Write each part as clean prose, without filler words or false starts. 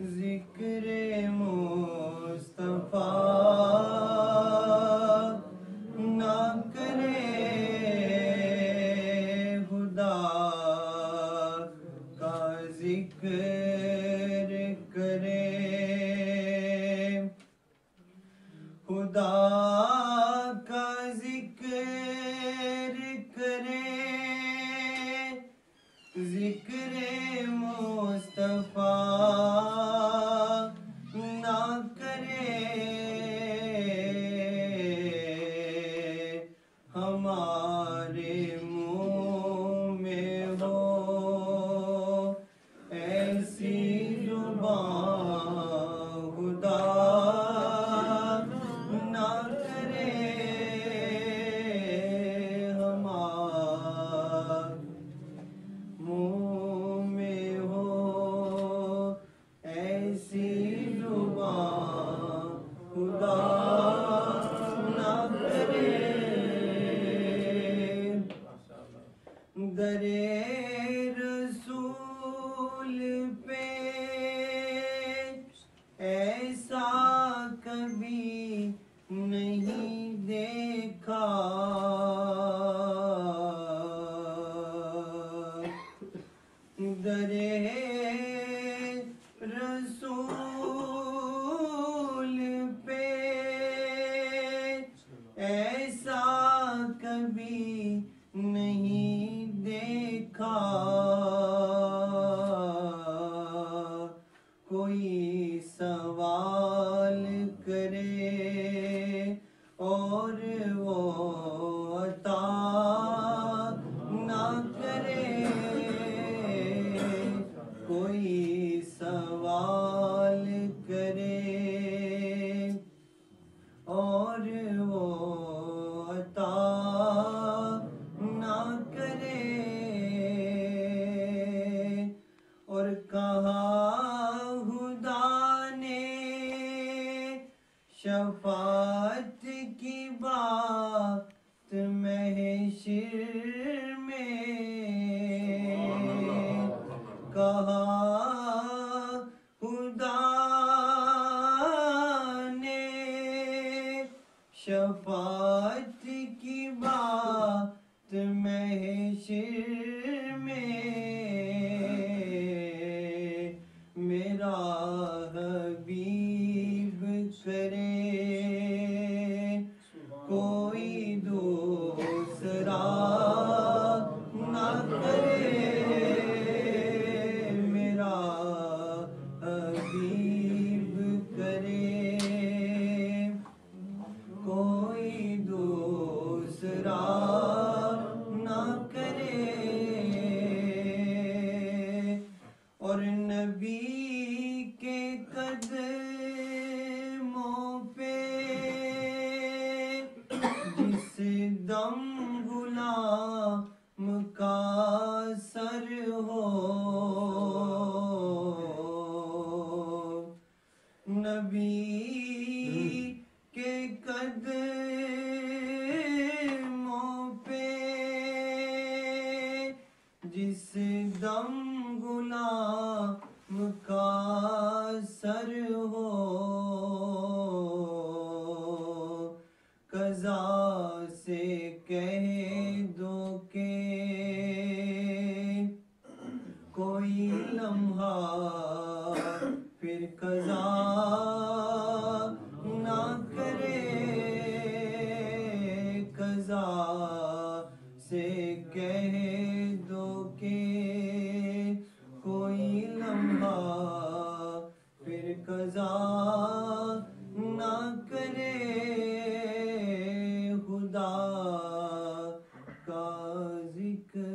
ذکر مصطفیٰ نہ کرے خدا کا ذکر کرے خدا کا ذکر کرے ذکر مصطفیٰ نہ کرے ہمارے منہ میں ہو ایسی زبان خدا نہ کرے ہمارے منہ میں ہو ایسی زبان خدا نہ کرے در رسول پہ ایسا کبھی نہیں دیکھا در رسول پہ ایسا کبھی نہیں دیکھا کوئی سوال کرے اور وہ عطا نہ کرے کوئی سوال کرے اور وہ عطا نہ کرے اور کہا خدا نے شفاعت کی بات محشر میں کہا خدا نے شفاعت کی بات محشر میں میرا حبیب کرے کوئی دوسرا نہ کرے میرا حبیب کرے کوئی دوسرا نہ کرے اور نبی کے قدموں پہ جس دم غلام کا سر ہو نبی کے قدموں پہ جس دم غلام کا سر ہو قضا سے کہہ دو کہ کوئی لمحہ پھر قضا نہ کرے قضا سے کہہ دو کہ کوئی لمحہ پھر قضا نہ کرے خدا کا ذکر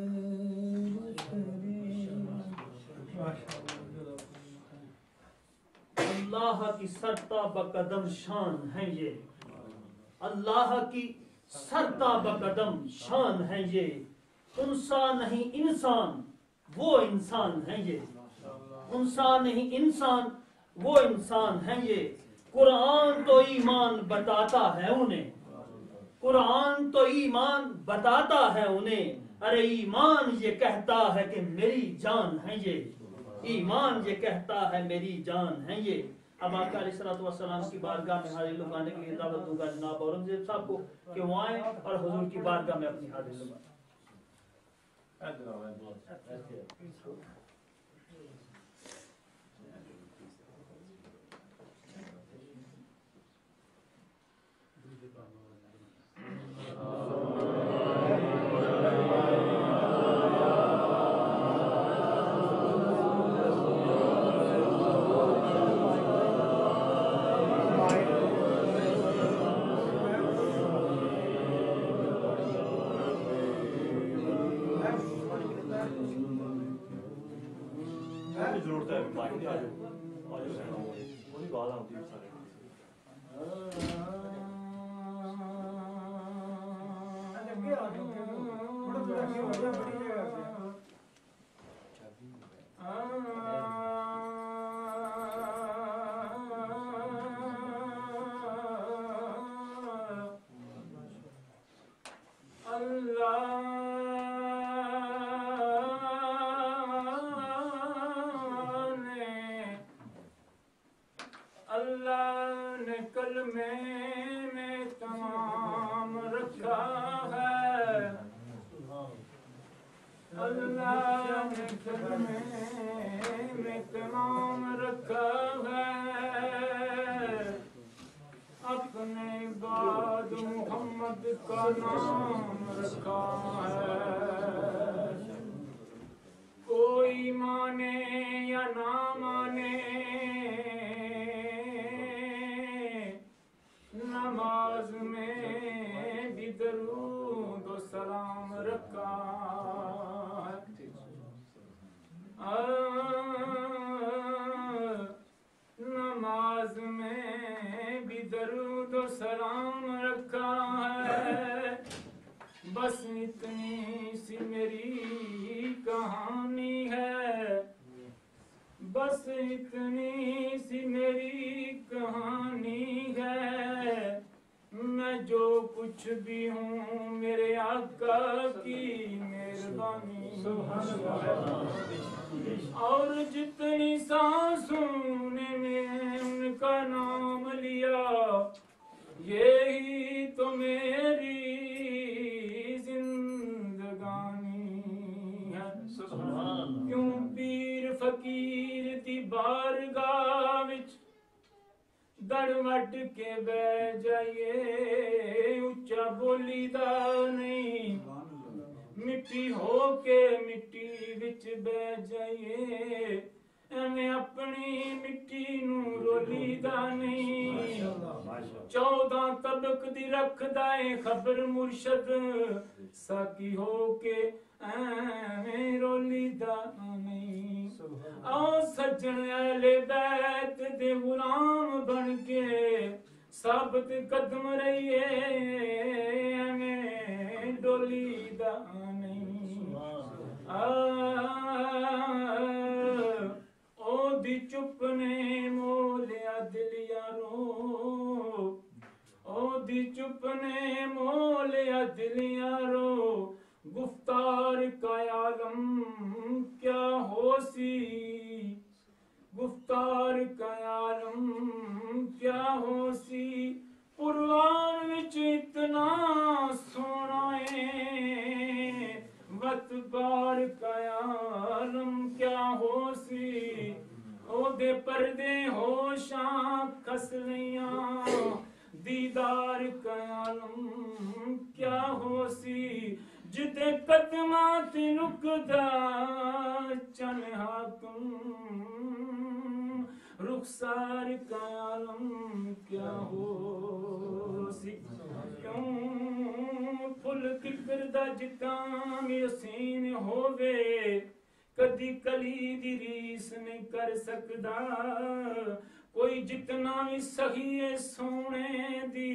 کرے اللہ کی سرتا بقدم شان ہے یہ اللہ کی سرتا بقدم شان ہے یہ انسا نہیں انسان وہ انسان ہے یہ انسا نہیں انسان وہ انسان ہے یہ قرآن تو ایمان بتاتا ہے انہیں قرآن تو ایمان بتاتا ہے انہیں ارے ایمان یہ کہتا ہے کہ میری جان ہے یہ، ایمان یہ کہتا ہے میری جان ہے یہ۔ اب آقا علیہ الصلوۃ والسلام کی بارگاہ میں حاضر لوگ آنے کے لیے دعوت دوں گا جناب اورنگزیب صاحب کو کہ وہ آئیں اور حضور کی بارگاہ میں اپنی حاضر لگائیں۔ ضرورت ہے باقی آ جاؤ وہی گال آتی ہے سارے اللہ نے کلمے میں تمام رکھا ہے، اللہ نے کلمے میں تمام رکھا ہے، اپنے بعد محمد کا نام رکھا ہے، کوئی مانے یا نہ مانے نماز میں بھی درود و سلام رکھا ہے، نماز میں بھی درود و سلام رکھا ہے، بس اتنی سی میری کہانی ہے، بس اتنی سی میری کہانی ہے، میں جو کچھ بھی ہوں میرے آقا کی مہربانی ہے، اور جتنی سانسوں نے میں ان کا نام لیا یہی تو میری زندگانی ہے، کیوں پیر فقیر دی بارگاہ وچ دڑ وٹ کے بہ جائیے، اچا بولی دا نہیں، مٹی ہو کے مٹی وچ بہ جائیے، ایویں اپنی مٹی نو رولی دا نہیں، 14 طبق دی رکھ دائے خبر مرشد، ساکی ہو کے ایویں رولی دا نہیں، آؤ سجن اہل بیت دے غلام بن کے ثابت قدم رہیے، ایویں ڈولی دا نہیں، او دی چپ نے مولیا دل یارو، او دی چپ نے مولیا دل یارو، گفتار کا عالم کیا ہو سی، گفتار کا عالم کیا ہو سی، قرآن وچ اتنا سونا ہے، وت بار کا عالم کیا ہو سی، او دے پردے ہوشاں کس لیاں، دیدار کا عالم کیا ہو سی، جتے قدمات رکدا چن حاکم، رخسار کا عالم کیا ہو سی، کیوں پھل ککر دا جتام یسین ہووے، کدی کلی دی ریس نہیں کر سکدا، کوئی جتنا بھی سخی ہے سونے دی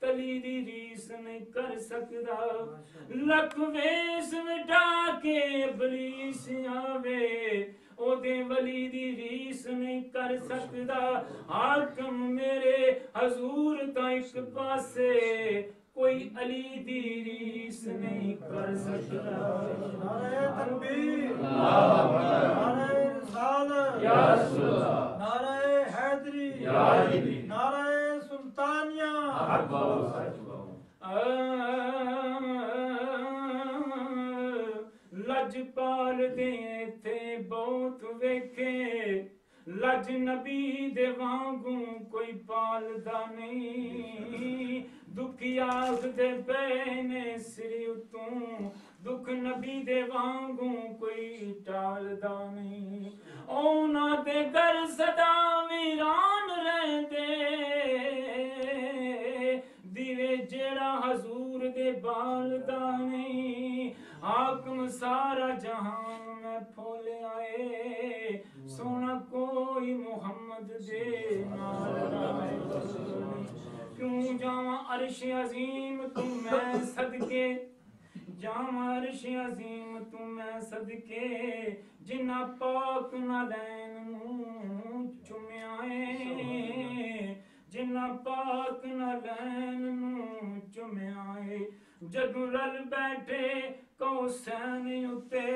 تلی دی ریس نہیں کر سکدا، لکھ ویس مٹا کے ابلیس آوے، او دے ولی دی ریس نہیں کر سکدا، حاکم میرے حضور تا ایک پاسے، کوئی علی دی ریس نہیں کر سکتا نعرہ تکبیر نعرہ رسالت یا رسول اللہ نعرہ حیدری یا علی نعرہ سلطانیہ لجپال دے تھے بہت ویکھے لج نبی دے وانگوں کوئی پالدا نہیں دکھی آگ دے پینے سری اتوں دکھ نبی دے وانگوں کوئی ٹالدا نہیں اونا دے گر صدا ویران رہندے دیوے جیڑا حضور دے بالدا نہیں حاکم سارا جہان میں پھولے آئے سونا کوئی محمد دے نال کیوں جاواں عرش عظیم تو میں صدقے جاواں عرش عظیم تو میں صدقے جنہ پاک نالین نوں چمیائے جنہ پاک نالین نوں چمیائے جدو رل بیٹھے کوسین اتے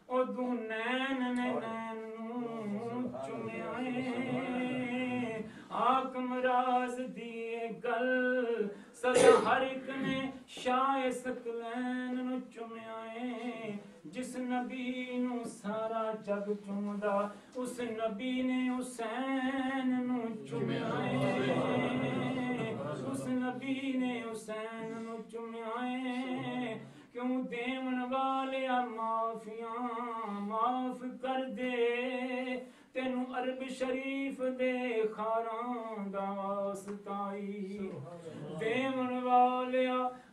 ادو نین نے نین نوں چمیائے حاکم راز دیے گل سزا ہر ایک نے شاہ ثقلین نوں چمیائے جس نبی نوں سارا جگ چمدا اس نبی نے حسین نوں چمیائے اس نبی نے حسین نوں چمیائے کیوں دیون والے معافیاں معاف کر دے تینوں عرب شریف دے خاراں دا واسطائی دیون والے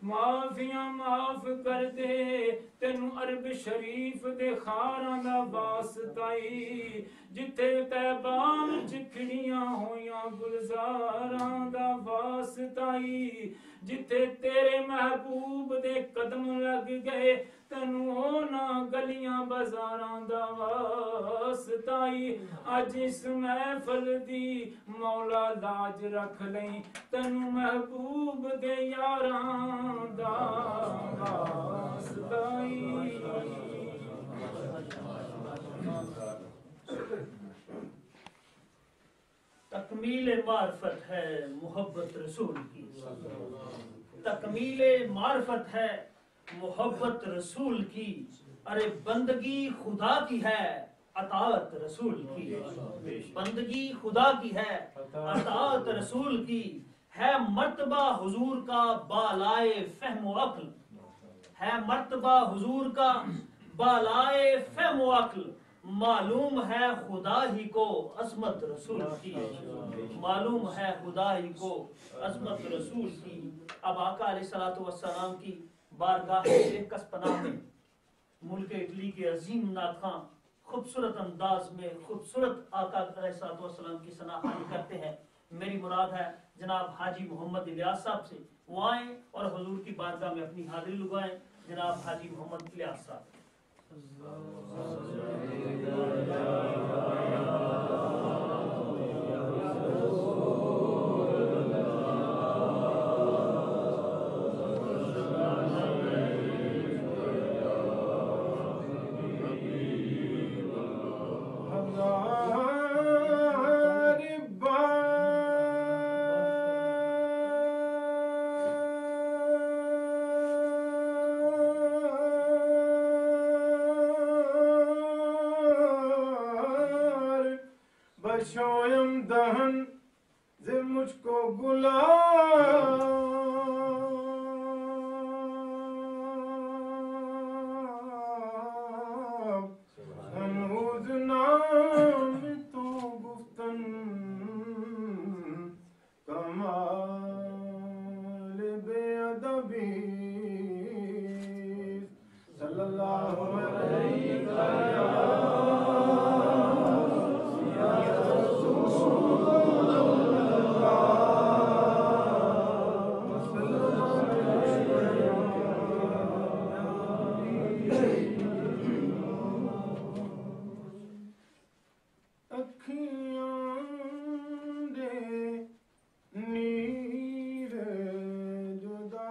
معافیاں معاف کر دے تینوں عرب شریف دے خاراں دا واسطائی جتھے طیبہ وچ کھڑیاں ہویاں گلزاراں دا واسطائی جتھے تیرے محبوب دے قدم لگ گئے تینوں ہونا گلیاں بازاراں دا واسطائی اج اس محفل دی مولا لاج رکھ لیں تینوں محبوب دے یاراں دا واسطائی تکمیل معرفت ہے محبت رسول کی تکمیل معرفت ہے محبت رسول کی ارے بندگی خدا کی ہے اطاعت رسول کی بندگی خدا کی ہے اطاعت رسول کی ہے مرتبہ حضور کا بالائے فہم و عقل ہے مرتبہ حضور کا بالائے فہم و عقل معلوم ہے خدا ہی کو عظمت رسول کی معلوم ہے خدا ہی کو عظمت رسول کی اب آقا علیہ السلام کی بارگاہ بےکس پناہ میں ملک اٹلی کے عظیم ناتخواں خوبصورت انداز میں خوبصورت آقا علیہ السلام کی ثناخوانی کرتے ہیں میری مراد ہے جناب حاجی محمد الیاس صاحب سے وہ آئیں اور حضور کی بارگاہ میں اپنی حاضری لگائیں جناب حاجی محمد الیاس صاحب بشویم دہن سے مجھ کو گلاب ہنوز نام تو گفتن کمال بے ادبی صلی اللہ علیہ وسلم جدا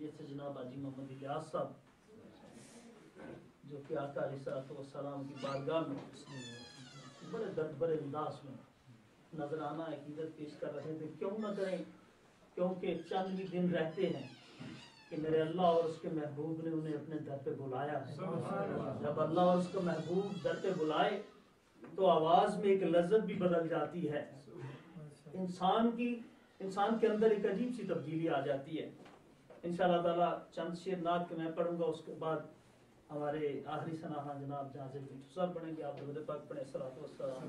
یہ تھے جناب حاجی محمد الیاس صاحب جو کہ آقا علیہ السلام کی بارگاہ میں بڑے درد بڑے انداز میں نظرانہ عقیدت پیش کر رہے تھے. کیوں نہ کریں کیونکہ چند ہی دن رہتے ہیں کہ میرے اللہ اور اس کے محبوب نے انہیں اپنے در پہ بلایا ہے. جب اللہ اور اس کا محبوب در پہ بلائے تو آواز میں ایک لذت بھی بدل جاتی ہے. انسان کے اندر ایک عجیب سی تبدیلی آ جاتی ہے. انشاءاللہ تعالی چند شعر نعت کے میں پڑھوں گا, اس کے بعد ہمارے آخری ثناء جناب جہاں سے صاحب پڑھیں گے. آپ درود پاک پڑھیں. الصلوۃ والسلام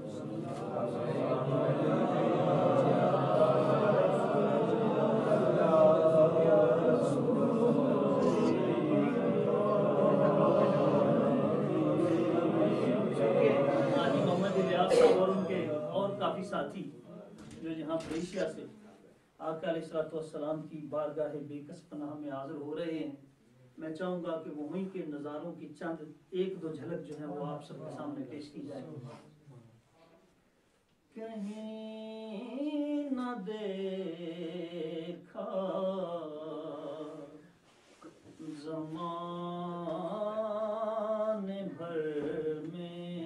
حاجی محمد الیاس صاحب اور ان کے اور کافی ساتھی جو یہاں ملیشیا سے آقا علیہ السلام کی بارگاہ بے کس پناہ میں حاضر ہو رہے ہیں. میں چاہوں گا کہ وہ وہیں کے نظاروں کی چند ایک دو جھلک جو ہے وہ آپ سب کے سامنے پیش کی جائے. کہیں نہ دیکھا زمانے بھر میں،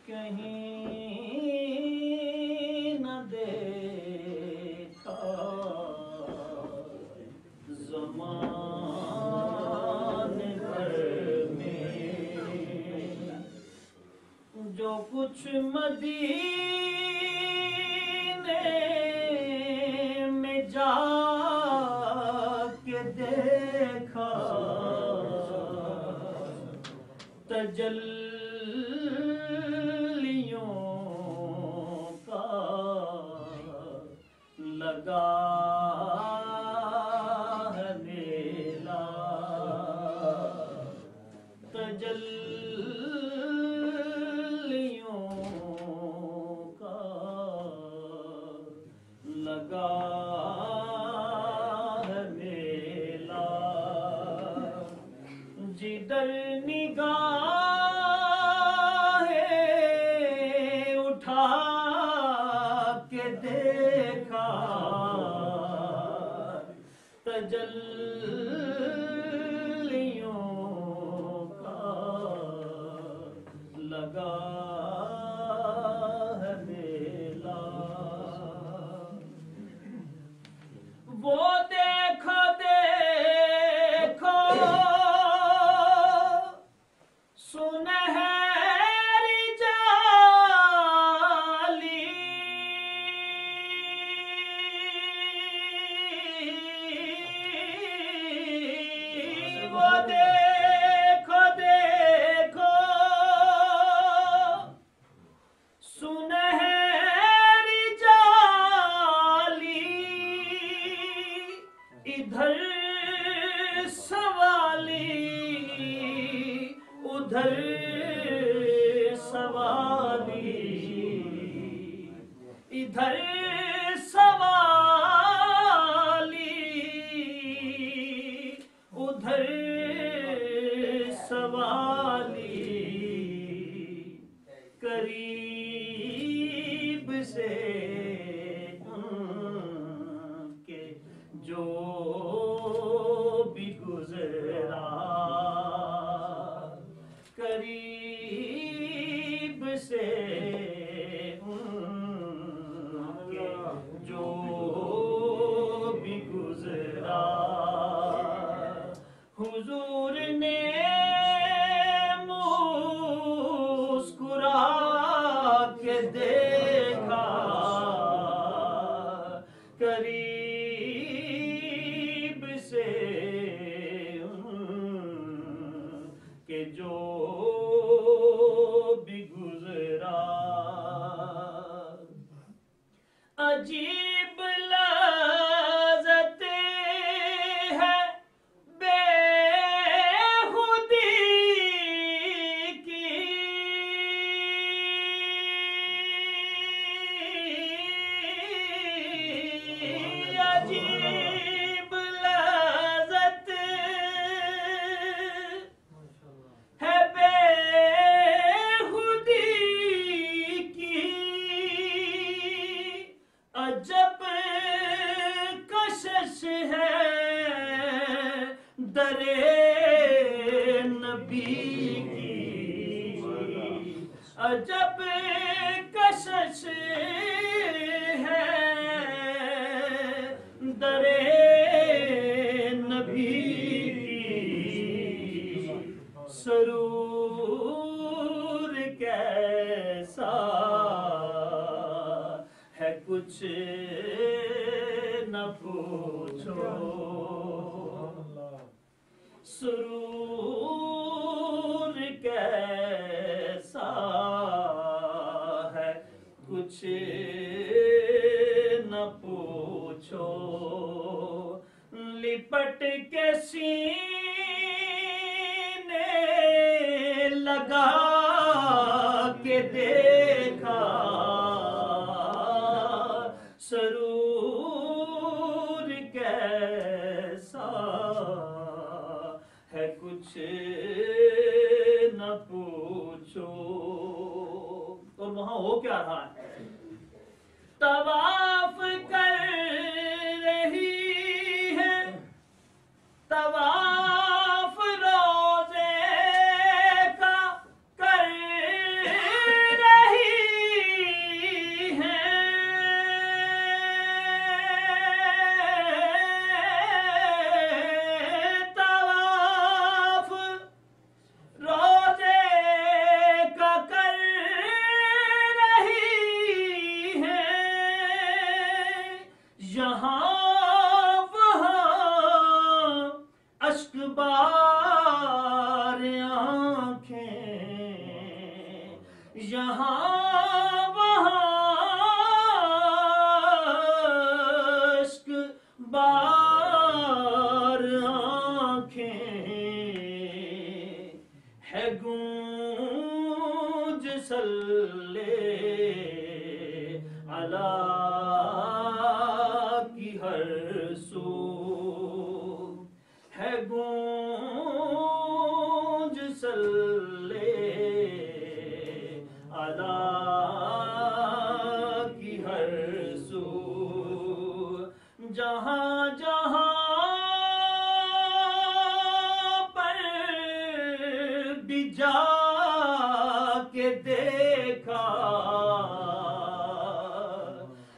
کہیں نہ دیکھا زمانے بھر میں، جو کچھ مدینے میں جا کے دیکھا، تجلیوں کا لگا ہے میلہ، تجلیوں کا لگا ہے میلہ، جدھر نگاہیں اٹھا کے دیکھا، تجلیوں کا لگا ہے میلہ. وہ دیکھو دیکھو سنہری جالی، وہ دیکھو دیکھو سنہری جالی، ادھر سوالی ادھر سوالی، ادھر سوالی ادھر سوالی، قریب سے ان کے جو بھی گزرا، قریب سے ان کے جو بھی گزرا، حضور نے مسکرا کے دیکھا، قریب سے ان کے جو بھی گزرا، عجیب لذت ہے بے خودی کی، عجیب لذت ہے بے خودی کی، عجب کشش ہے در نبی کی، عجب کشش ہے در نبی کی، سرور کیسا ہے کچھ نہ پوچھو، سرور کیسا ہے کچھ نہ پوچھو، لپٹ کے سینے لگا کے دیکھا، سرور کے نہ پوچھو. اور وہاں ہو کیا رہا ہے؟ طواف کر رہی ہے، طواف روزے کا کر رہی ہے. طواف روزے کا کر رہی ہے. یہاں وہاں اشک بار آنکھیں، یہاں وہاں اشک بار آنکھیں. ہے گونج صلی علی کی ہر سو، ہے گونج صلی علی کی ہر سو. جہاں جہاں پر بھی جا کے دیکھا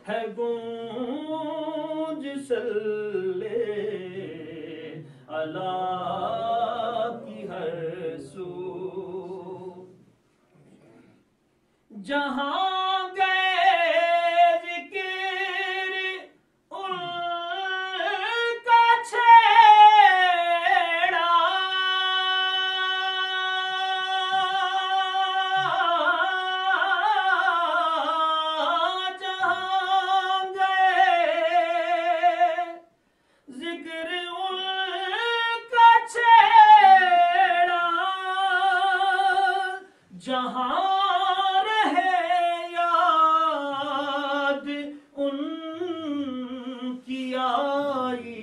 ہے گونج صلی علی کی ہر سو. جہاں گئے ذکر ان کا چھیڑا، جہاں گئے ذکر ان کا چھیڑا. جہاں رہے یاد ان کی آئی،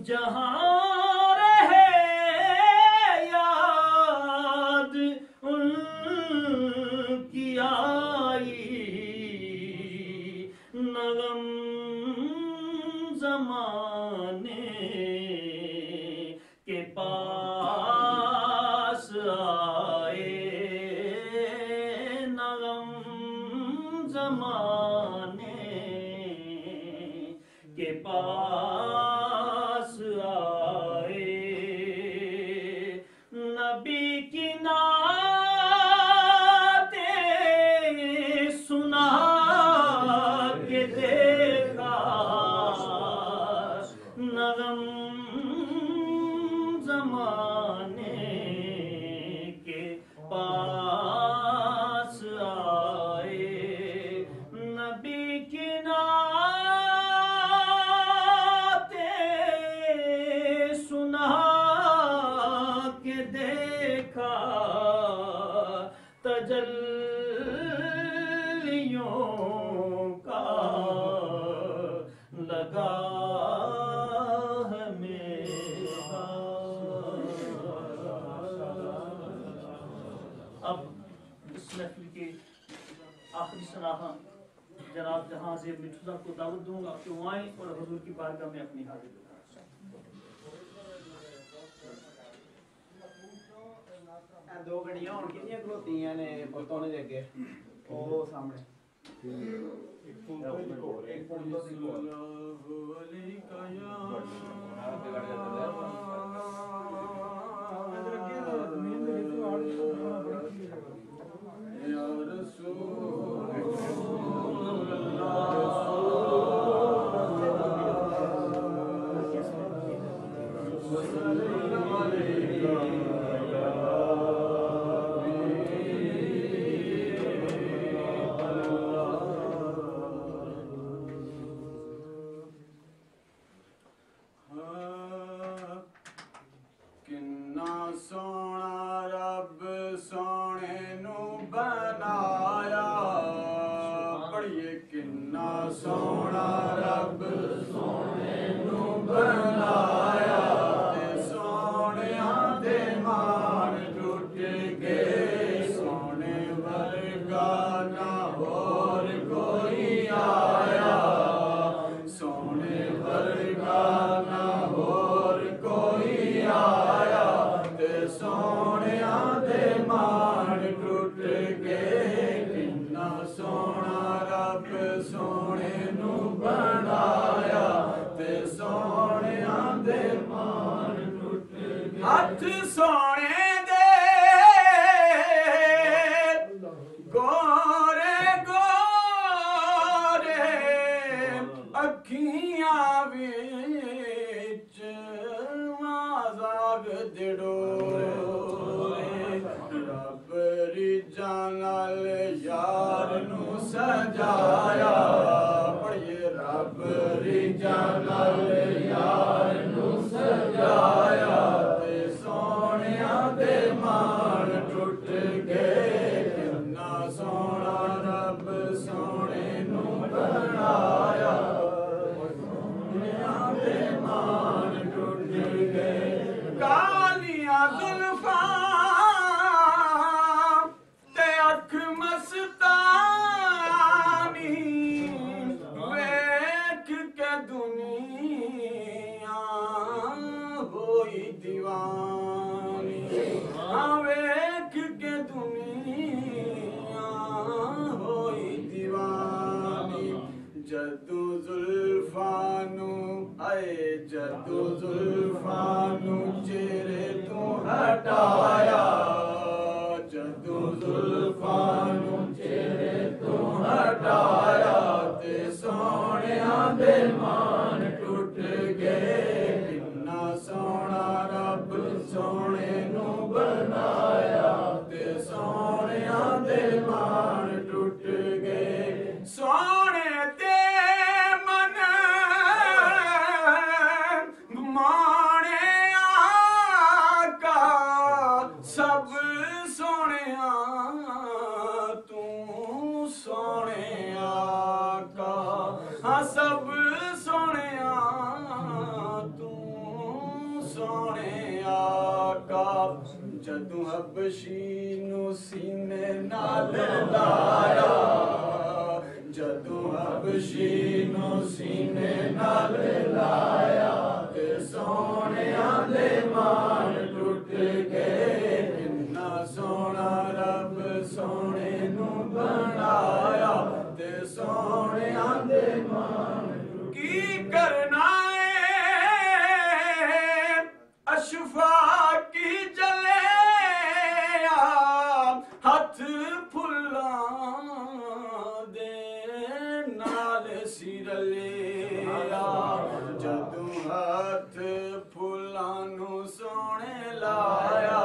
جہاں رہے یاد ان کی آئی. نغم زمانے کے پاس آئے، نغم زمانے کے پاس آئے. نبی کی نعتیں سنا کے دیکھا، نغم زمانے کے پاس آئے. نبی کی نعتیں سنا کے دیکھا، تجلیوں کا لگا ہے میرا. اب اس محفل کے آخری سراہاں جناب جہاں زیب مٹھوزہ کو دعوت دوں گا کہ وہ آئیں اور حضور کی بارگاہ میں اپنی حاضری دیں. دو گڑیاں ہون کنیاں کھلوتیاں نے پتوں نے اگے او سامنے ایک پھول تو دی کول یا رسول سونا رب سونے نو بنایا تے سونا ہاتھ سونے دے گورے گورے اکھیاں وچ مازاگ دڑو رب ریجاں نال یار نو سجایا پڑھیے رب ریجاں نال یار نو سجایا تے سونیاں دے مان ٹوٹ گئے کنا سونا رب سونے نو بنایا سونیاں دے مان ٹوٹ گئے کالیاں زلفاں تے اکھ مستانی ویکھ کے دنیا ہوئی دیوانی ویکھ کے دنیا ہوئی دیوانی جدو زلفانو آئے جدو زلفانو چہرے تو ہٹایا جدو زلفانو چہرے تو ہٹایا تے سونیاں دے مان ٹوٹ گئے کنا سونا رب سونے نو بنایا تے سونیاں دے مان ٹوٹ گئے سونے تے من مانے آقا سب سونے تو سونے آقا ہاں سب سونے تو سونے آقا جدو حبشی نو سینے نال لایا جدو حبشی نو سینے نال لایا تے سونیاں دے مان ٹوٹ گئے کنا سونا رب سونے نو بنایا تے سونیاں دے مان کی کرنا اشفاق کی جلے ہاتھ پھلاں دے نال سر لیا جدو ہاتھ پھلاں نو سونے لایا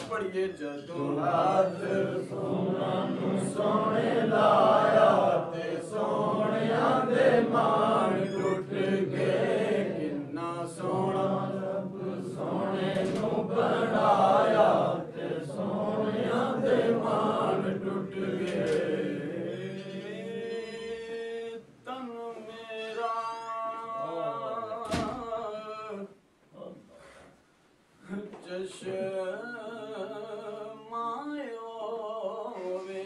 پڑھیے جدو ہاتھ پھلاں نو سونے لایا تے سونیاں دے مان ٹوٹ گئے کنا سونا رب سونے نو بنایا تے سونیاں دے مان ٹوٹ گئے تن میرا چشم آیو وے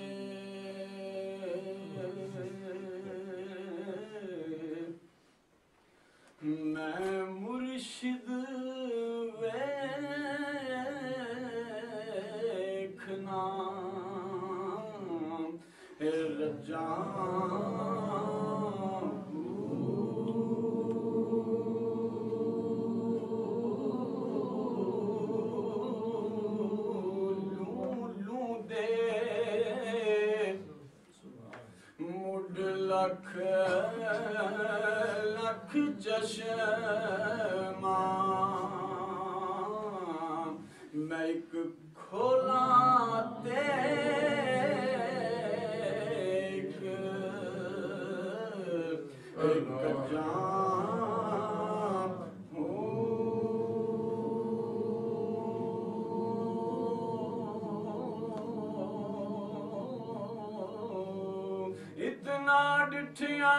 میں مرشد ویکھنا لوں دے مڈ لکھ لکھ چشماں میں ایک کھولاں تے ایک جان اتنا ڈٹھیاں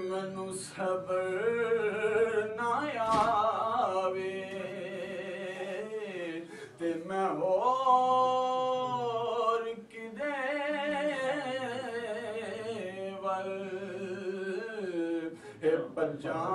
مینوں صبر نہ آوے تے میں ہور کدے ول بچاں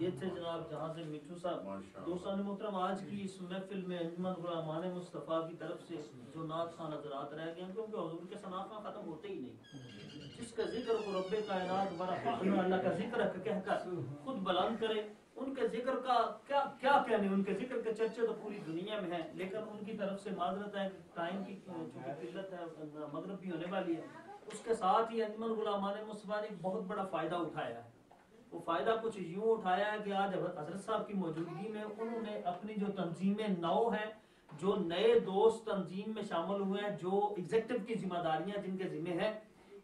یہ تھے جناب جہاں سے مٹھو صاحب دوستان محترم آج کی اس محفل میں انجمن غلامان مصطفیٰ کی طرف سے جو نعت خواہ نظرات رہ گئے ہیں کیونکہ حضور کے ثنا خواہ ختم ہوتے ہی نہیں جس کا ذکر کو رب کائنات ورحمہ اللہ کا ذکر کہہ کر خود بلند کرے ان کے ذکر کا کیا کہنے ان کے ذکر کے چرچے تو پوری دنیا میں ہیں لیکن ان کی طرف سے معذرت ہے ٹائم کی چونکہ قلت ہے مغرب بھی ہونے والی ہے اس کے ساتھ ہی انجمن غلامان مصطفیٰ نے ایک بہت بڑا فائدہ اٹھایا ہے وہ فائدہ کچھ یوں اٹھایا ہے کہ آج حضرت صاحب کی موجودگی میں انہوں نے اپنی جو تنظیمیں نو ہیں جو نئے دوست تنظیم میں شامل ہوئے ہیں جو ایگزیکٹو کی ذمہ داریاں جن کے ذمہ ہیں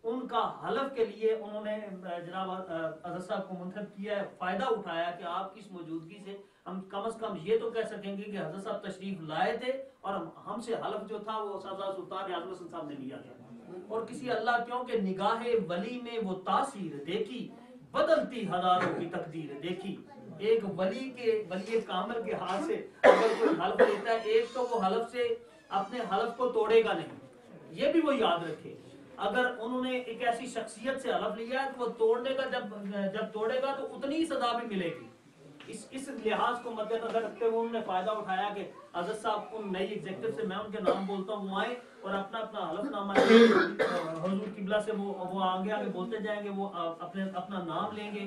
ان کا حلف کے لیے انہوں نے جناب حضرت صاحب کو منتخب کیا ہے فائدہ اٹھایا کہ آپ کی اس موجودگی سے ہم کم از کم یہ تو کہہ سکیں گے کہ حضرت صاحب تشریف لائے تھے اور ہم سے حلف جو تھا وہ سردار سلطان اعظم حسن صاحب نے لیا تھا اور کسی اللہ کیوں کہ نگاہ ولی میں وہ تاثیر دیکھی بدلتی ہزاروں کی تقدیر دیکھی ایک ولی کامل کے ہاتھ سے اگر کوئی حلف لیتا ہے ایک تو وہ حلف سے اپنے حلف کو توڑے گا نہیں یہ بھی وہ یاد رکھے اگر انہوں نے ایک ایسی شخصیت سے حلف لیا ہے تو وہ توڑنے کا جب توڑے گا تو اتنی ہی سزا بھی ملے گی اس لحاظ کو مد نظر رکھتے ہوئے انہوں نے فائدہ اٹھایا کہ حضرت صاحب ان نئی ایگزیکٹو سے میں ان کے نام بولتا ہوں وہ آئے اور اپنا حلف نامہ حضور قبلہ سے وہ آگے بولتے جائیں گے، وہ اپنا نام لیں گے،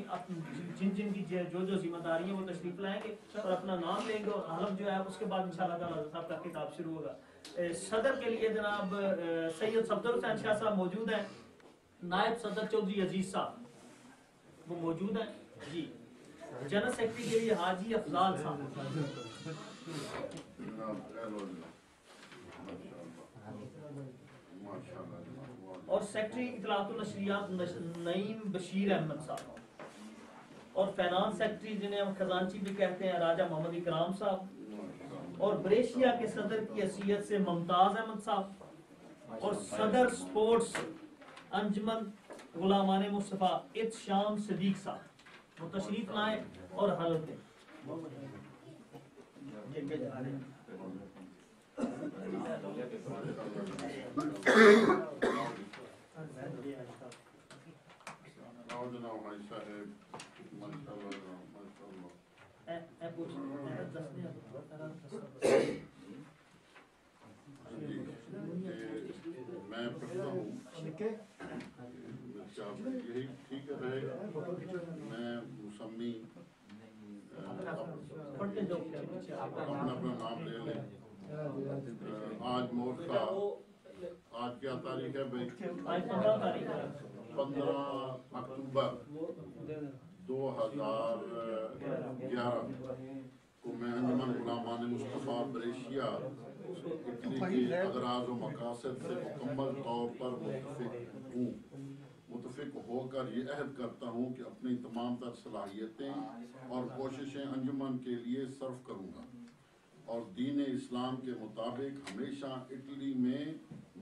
جن کی جو ذمہ داری ہے وہ تشریف لائیں گے اور اپنا نام لیں گے اور حلف جو ہے اس کے بعد انشاءاللہ تعالی حضرت صاحب کا کتاب شروع ہوگا۔ صدر کے لیے جناب سید صفدر حسین شاہ صاحب موجود ہیں، نائب صدر چودھری عزیز صاحب وہ موجود ہیں جی، جنرل سیکرٹری کے لیے حاجی افضال صاحب، اور سیکرٹری اطلاعات و نشریات نعیم بشیر احمد صاحب، اور فائنانس سیکرٹری جنہیں ہم خزانچی بھی کہتے ہیں راجہ محمد اکرام صاحب، اور بریشیا کے صدر کی حیثیت سے ممتاز احمد صاحب، اور صدر سپورٹس انجمن غلامان مصطفیٰ اتشام صدیق صاحب، وہ تشریف لائیں اور حلف دیں۔ میں پڑھتا ہوں یہی ٹھیک رہے، میں مسمی اپنا نام لے لیں۔ آج مورخہ آج کیا تاریخ ہے بھائی؟ 15 اکتوبر 2011 کو میں انجمن غلامان مصطفیٰ بریشیا اٹلی کے اغراض و مقاصد سے مکمل طور پر متفق ہو کر یہ عہد کرتا ہوں کہ اپنی تمام تر صلاحیتیں اور کوششیں انجمن کے لیے صرف کروں گا اور دین اسلام کے مطابق ہمیشہ اٹلی میں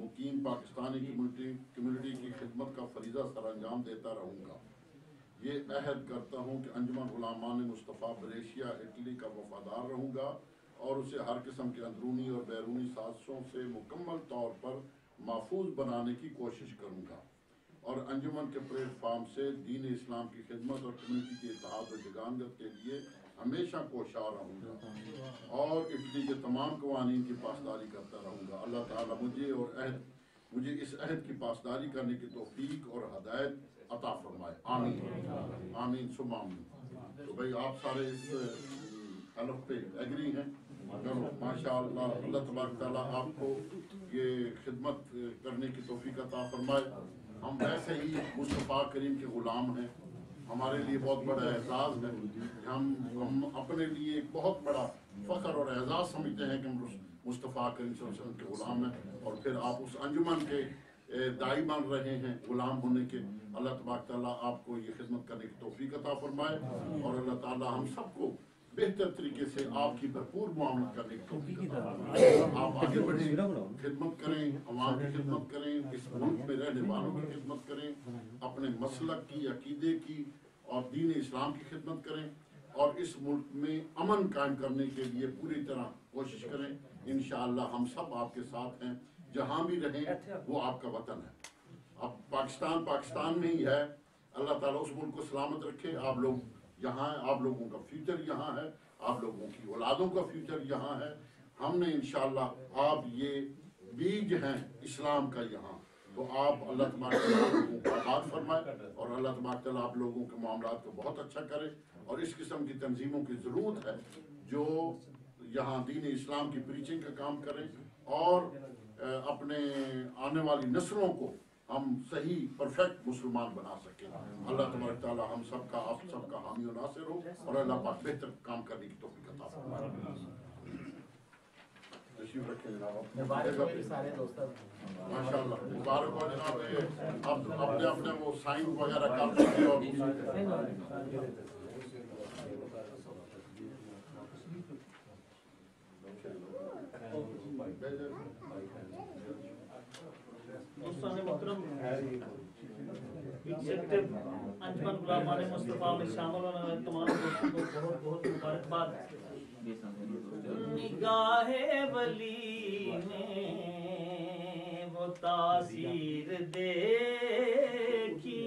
مقیم پاکستانی کمیونٹی کی خدمت کا فریضہ سر انجام دیتا رہوں گا۔ یہ عہد کرتا ہوں کہ انجمن غلامان مصطفیٰ بریشیا اٹلی کا وفادار رہوں گا اور اسے ہر قسم کے اندرونی اور بیرونی سازشوں سے مکمل طور پر محفوظ بنانے کی کوشش کروں گا اور انجمن کے پلیٹ فارم سے دین اسلام کی خدمت اور کمیونٹی کے اتحاد و یگانگت کے لیے ہمیشہ کوشاں رہوں گا اور اٹلی کے تمام قوانین کی پاسداری کرتا رہوں گا۔ اللہ تعالیٰ مجھے اس عہد کی پاسداری کرنے کی توفیق اور ہدایت عطا فرمائے، آمین آمین ثم آمین۔ تو بھائی آپ سارے اس حلف پہ ایگری ہیں؟ ماشاءاللہ اللہ تبارک تعالیٰ آپ کو یہ خدمت کرنے کی توفیق عطا فرمائے۔ ہم ویسے ہی مصطفیٰ کریم کے غلام ہیں، ہمارے لیے بہت بڑا اعزاز ہے، ہم اپنے لیے ایک بہت بڑا فخر اور اعزاز سمجھتے ہیں کہ ہم مصطفیٰ کریم صلی اللہ علیہ وسلم کے غلام ہیں، اور پھر آپ اس انجمن کے داعی بن رہے ہیں غلام ہونے کے۔ اللہ تبارک تعالیٰ آپ کو یہ خدمت کرنے کی توفیق عطا فرمائے اور اللہ تعالیٰ ہم سب کو بہتر طریقے سے آپ کی بھرپور معاملت کرنے کی توفیق عطا فرمائے۔ آپ آگے بڑھیں، خدمت کریں، عوام کی خدمت کریں، اس ملک میں رہنے والوں کی خدمت کریں، اپنے مسلک کی، عقیدے کی اور دین اسلام کی خدمت کریں اور اس ملک میں امن قائم کرنے کے لیے پوری طرح کوشش کریں۔ انشاءاللہ ہم سب آپ کے ساتھ ہیں، جہاں بھی رہیں وہ آپ کا وطن ہے۔ اب پاکستان میں ہی ہے، اللہ تعالیٰ اس ملک کو سلامت رکھے۔ آپ لوگ یہاں ہیں، آپ لوگوں کا فیوچر یہاں ہے، آپ لوگوں کی اولادوں کا فیوچر یہاں ہے۔ ہم نے انشاءاللہ آپ یہ بیج ہیں اسلام کا یہاں، تو آپ اللہ تبارک تعالیٰ لوگوں کو آباد فرمائے اور اللہ تبارک تعالیٰ آپ لوگوں کے معاملات کو بہت اچھا کرے اور اس قسم کی تنظیموں کی ضرورت ہے جو یہاں دین اسلام کی پریچنگ کا کام کریں اور اپنے آنے والی نسلوں کو ہم صحیح پرفیکٹ مسلمان بنا سکیں۔ اللہ تبارک تعالیٰ ہم سب کا آپ سب کا حامی و ناصر ہو اور اللہ پاک بہتر کام کرنے کی توفیق عطا فرمائے۔ تشریف رکھیں جناب، ماشاء اللہ مبارک ہو جناب۔ آپ اپنے وہ سائن وغیرہ کر سکتے اور دوستان محترم، ایگزیکٹو انجمن غلامان مصطفیٰ میں شامل ہونے والے تمام دوستوں کو بہت بہت مبارکباد۔ نگاہ ولی نے وہ تاثیر دیکھی،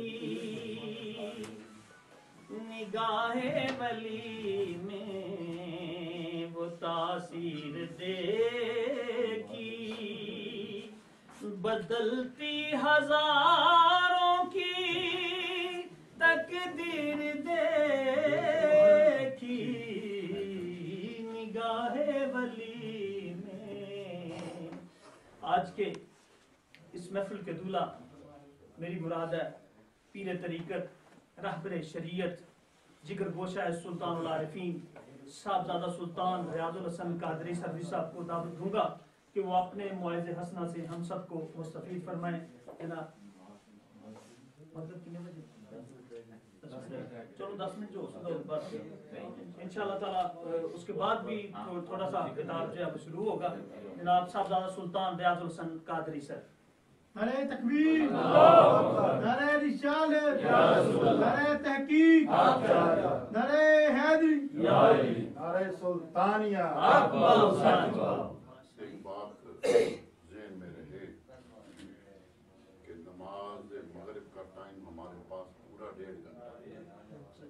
نگاہ ولی میں وہ تاثیر دیکھی بدلتی ہزاروں کی تقدیر دیکھی نگاہ ولی میں. آج کے اس محفل کے دولہ میری مراد ہے پیر طریقت رہبر شریعت جگر گوشہ سلطان العارفین صاحبزادہ سلطان ریاض الحسن قادری سروی صاحب کو دعوت دوں گا کہ وہ اپنے موعظ حسنہ سے ہم سب کو مستفید فرمائیں. جناب مطلب کتنے بجے؟ چلو 10 منٹ جو انشاءاللہ تعالیٰ اس کے بعد بھی تھوڑا سا خطاب جو ہے شروع ہوگا. جناب صاحبزادہ سلطان ریاض الحسن قادری سر. نعرہ تکبیر، نعرہ رسالت، نعرہ تحقیق، نعرہ حیدری، نعرہ سلطانیہ. ایک بات ذہن میں رہے کہ نماز مغرب کا ٹائم ہمارے پاس پورا 1.5 گھنٹہ ہے.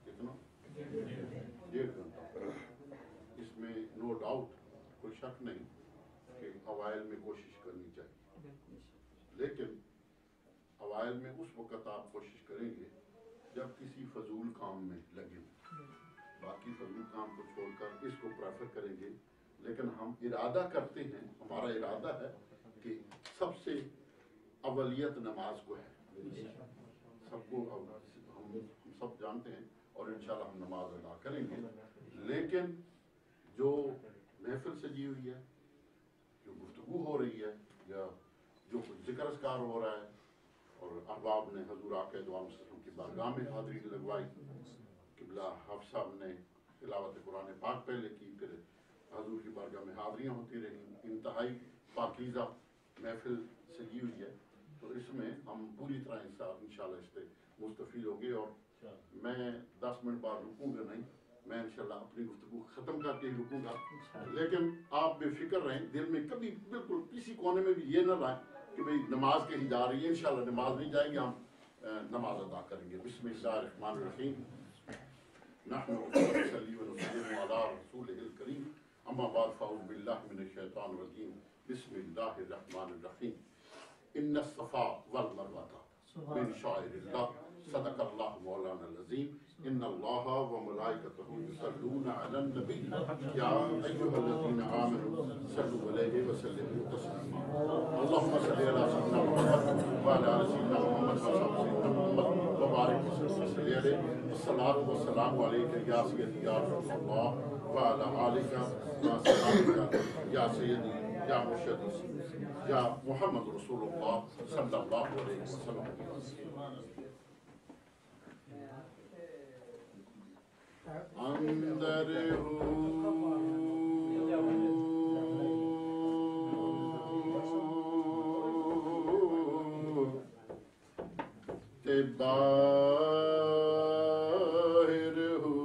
کتنا؟ 1.5 گھنٹہ. اس میں نو ڈاؤٹ کوئی شک نہیں کہ اوائل میں کوشش کرنی چاہیے، لیکن اوائل میں اس وقت آپ کوشش کریں گے جب کسی فضول کام میں لگیں. باقی فضول کام کو چھوڑ کر اس کو پریفر کریں گے. لیکن ہم ارادہ کرتے ہیں، ہمارا ارادہ ہے کہ سب سے اولیت نماز کو ہے. سب کو ہم سب جانتے ہیں اور انشاءاللہ ہم نماز ادا کریں گے. لیکن جو محفل سجی ہوئی ہے، جو گفتگو ہو رہی ہے، یا جو ذکر اذکار ہو رہا ہے، اور احباب نے حضور آقا دو عالم وسلم کی بارگاہ میں حاضری لگوائی، قبلہ حافظ صاحب نے تلاوت قرآن پاک پہلے کی، پھر حضور کی بارگاہ میں حاضریاں ہوتی رہیں. انتہائی پاکیزہ محفل سجی ہوئی ہے. تو اس میں ہم پوری طرح انشاءاللہ اس سے مستفید ہوں گے. اور میں 10 منٹ بعد رکوں گا نہیں، میں انشاءاللہ اپنی گفتگو ختم کر کے ہی رکوں گا. لیکن آپ بے فکر رہیں، دل میں کبھی بالکل کسی کونے میں بھی یہ نہ رہیں کہ بھئی نماز کہیں جا رہی ہے. انشاءاللہ نماز نہیں جائیں گے، ہم نماز ادا کریں گے. بسم اللہ الرحمن الرحیم. نحن نصلی ونسلم علی رسولہ الکریم. اما بعد فاعوذ باللہ من الشیطان الرجیم. بسم اللہ الرحمن الرحیم. ان الصفا والمروہ من شعائر اللہ. صدق اللہ مولانا العظیم. ان اللہ وملائکتہ یصلون علی النبی یا ایھا الذین آمنوا صلوا علیہ وسلموا تسلیما. اللهم صل علی سیدنا محمد وعلی آل سیدنا محمد وصحبہ سیدنا محمد وبارک وسلم علیہ. الصلاۃ والسلام علیک یا سیدی یا رسول اللہ وعلی آلک یا سیدی یا مرشدی یا محمد رسول اللہ صلی اللہ علیہ وسلم. اندر تے باہر ہو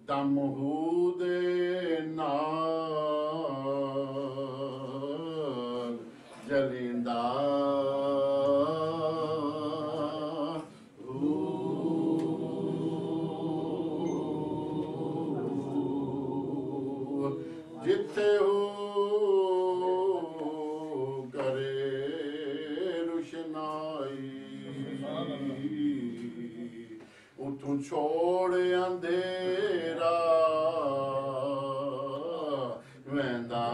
دم ہو دے نال جلیندہ جتے ہو کرے روشنائی اتوں چھوڑ اندھیرا ویندا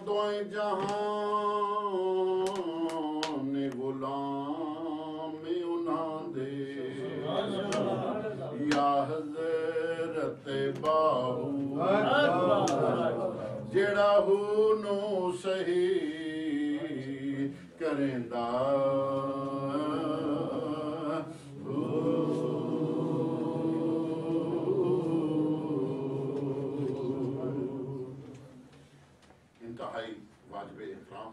دوئیں جہان غلام انہاں دے یا حضرت باہو کریندا انتہائی واجب احترام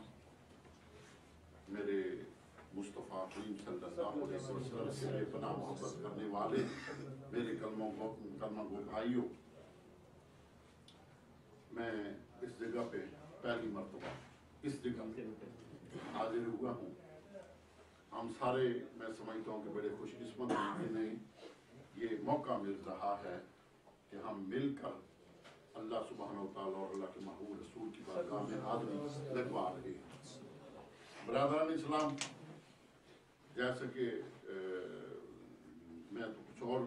میرے مصطفیٰ کریم صلی اللہ علیہ وسلم سے بے پناہ محبت کرنے والے میرے کلمہ گو بھائیوں، میں اس جگہ پہ پہلی مرتبہ اس جگہ پہ حاضر ہوا ہوں. ہم سارے میں سمجھتا ہوں کہ بڑے خوش قسمت ہیں کہ انہیں یہ موقع مل رہا ہے کہ ہم مل کر اللہ سبحانہ وتعالیٰ اور اللہ کے محبوب رسول کی بارگاہ میں حاضری لگوا رہے ہیں. برادران اسلام، جیسا کہ میں تو کچھ اور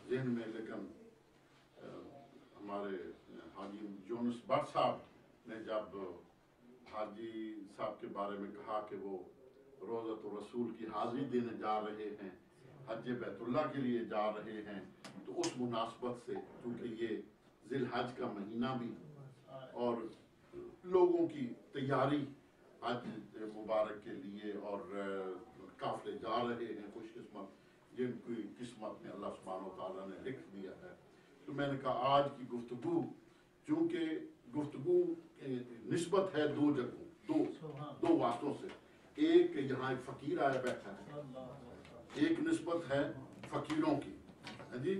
ذہن میں، لیکن ہمارے حاجی یونس بٹ صاحب نے جب حاجی صاحب کے بارے میں کہا کہ وہ روضۃ الرسول کی حاضری دینے جا رہے ہیں، حج بیت اللہ کے لیے جا رہے ہیں، تو اس مناسبت سے کیونکہ یہ ذی الحج کا مہینہ بھی اور لوگوں کی تیاری حج مبارک کے لیے اور قافلے جا رہے ہیں، خوش قسمت جن کی قسمت میں اللہ سبحانہ وتعالیٰ نے لکھ دیا ہے. تو میں نے کہا آج کی گفتگو، چونکہ گفتگو نسبت ہے دو جگہوں، دو واسطوں سے. ایک یہاں ایک فقیر آیا بیٹھا ہے، ایک نسبت ہے فقیروں کی، جی،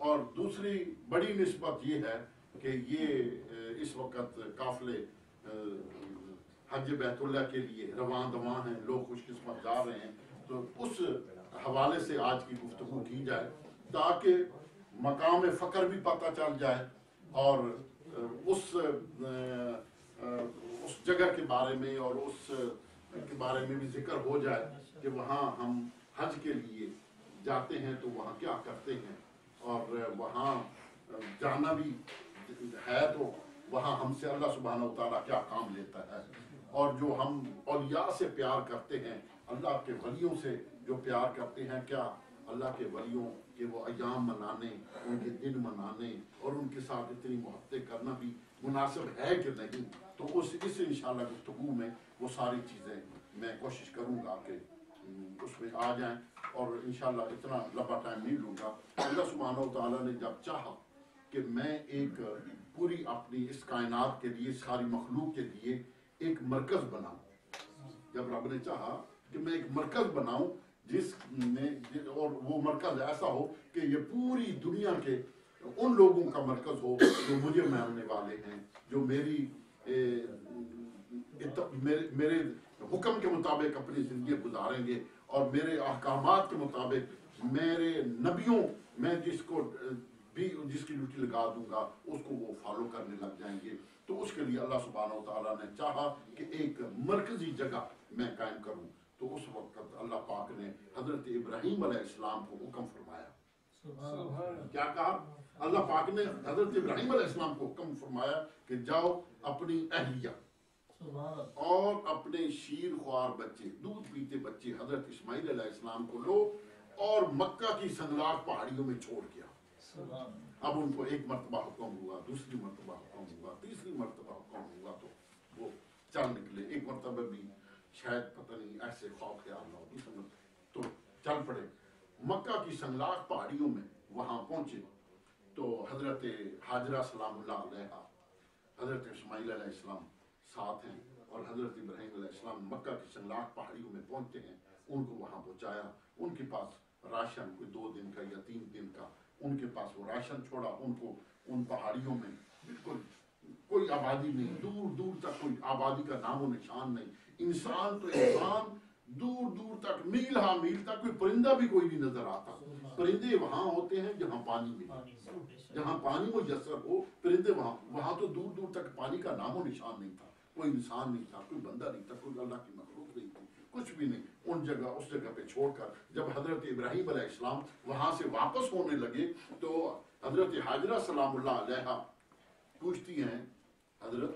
اور دوسری بڑی نسبت یہ ہے کہ یہ اس وقت قافلے حج بیت اللہ کے لیے رواں دواں ہیں، لوگ خوش قسمت جا رہے ہیں. تو اس حوالے سے آج کی گفتگو کی جائے تاکہ مقام فقر بھی پتہ چل جائے اور اس جگہ کے بارے میں اور اس کے بارے میں بھی ذکر ہو جائے کہ وہاں ہم حج کے لیے جاتے ہیں تو وہاں کیا کرتے ہیں، اور وہاں جانا بھی ہے تو وہاں ہم سے اللہ سبحانہ وتعالیٰ کیا کام لیتا ہے، اور جو ہم اولیاء سے پیار کرتے ہیں، اللہ کے ولیوں سے جو پیار کرتے ہیں، کیا اللہ کے ولیوں کے وہ ایام منانے، ان کے دن منانے اور ان کے ساتھ اتنی محبتیں کرنا بھی مناسب ہے کہ نہیں. تو اس انشاءاللہ گفتگو میں وہ ساری چیزیں میں کوشش کروں گا کہ اس میں آ جائیں، اور انشاءاللہ اتنا لمبا ٹائم نہیں لوں گا. اللہ سبحانہ وتعالیٰ نے جب چاہا کہ میں ایک پوری اپنی اس کائنات کے لیے، ساری مخلوق کے لیے ایک مرکز بناؤں، جب رب نے چاہا کہ میں ایک مرکز بناؤں جس میں، اور وہ مرکز ایسا ہو کہ یہ پوری دنیا کے ان لوگوں کا مرکز ہو جو مجھے ماننے والے ہیں، جو میرے حکم کے مطابق اپنی زندگی گزاریں گے اور میرے احکامات کے مطابق میرے نبیوں میں جس کی ڈیوٹی لگا دوں گا اس کو وہ فالو کرنے لگ جائیں گے. تو اس کے لیے اللہ سبحانہ وتعالیٰ نے چاہا کہ ایک مرکزی جگہ میں قائم کروں. تو اس وقت اللہ پاک نے حضرت ابراہیم علیہ السلام کو حکم فرمایا. کیا کہا؟ اللہ پاک نے حضرت ابراہیم علیہ السلام کو حکم فرمایا کہ جاؤ اپنی اہلیہ اور اپنے شیر خوار بچے، دودھ پیتے بچے حضرت اسماعیل علیہ السلام کو لو اور مکہ کی سنگلاخ پہاڑیوں میں چھوڑ کے آؤ. اب ان کو ایک مرتبہ حکم ہوا، دوسری مرتبہ حکم ہوا، تیسری مرتبہ حکم ہوا، تو وہ چل نکلے. ایک مرتبہ بھی شاید پتہ نہیں ایسے خوف خیال نہ ہو، تو چل پڑے. مکہ کی سنگلاخ پہاڑیوں میں وہاں پہنچے تو حضرت حاجرہ سلام اللہ علیہا، حضرت اسماعیل علیہ السلام ساتھ ہیں، اور حضرت ابراہیم علیہ السلام مکہ کی سنگلاخ پہاڑیوں میں پہنچتے ہیں. ان کو وہاں پہنچایا، ان کے پاس راشن کوئی 2 دن کا یا 3 دن کا ان کے پاس وہ راشن چھوڑا. ان کو ان پہاڑیوں میں بالکل کوئی آبادی نہیں، دور دور تک کوئی آبادی کا نام و نشان نہیں. انسان تو انسان، دور دور تک میل ہا میل تک کوئی پرندہ بھی کوئی نہیں نظر آتا. پرندے وہاں ہوتے ہیں جہاں پانی ملے، جہاں پانی میسر ہو پرندے وہاں تو دور دور تک پانی کا نام و نشان نہیں تھا. کوئی انسان نہیں تھا، کوئی بندہ نہیں تھا، کوئی اللہ کی مخلوق نہیں تھی، کچھ بھی نہیں. اس جگہ پہ چھوڑ کر جب حضرت ابراہیم علیہ السلام وہاں سے واپس ہونے لگے تو حضرت حاجرہ سلام اللہ علیہا پوچھتی ہیں، حضرت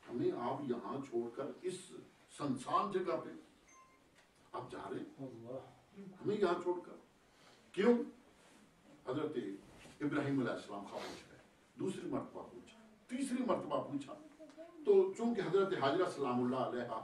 ہمیں آپ یہاں چھوڑ کر اس سنسان جگہ پہ آپ جا رہے ہیں، ہمیں یہاں چھوڑ کر کیوں؟ حضرت ابراہیم علیہ السلام خاموش ہے. دوسری مرتبہ پوچھا، تیسری مرتبہ پوچھا، تو چونکہ حضرت حاجرہ سلام اللہ علیہا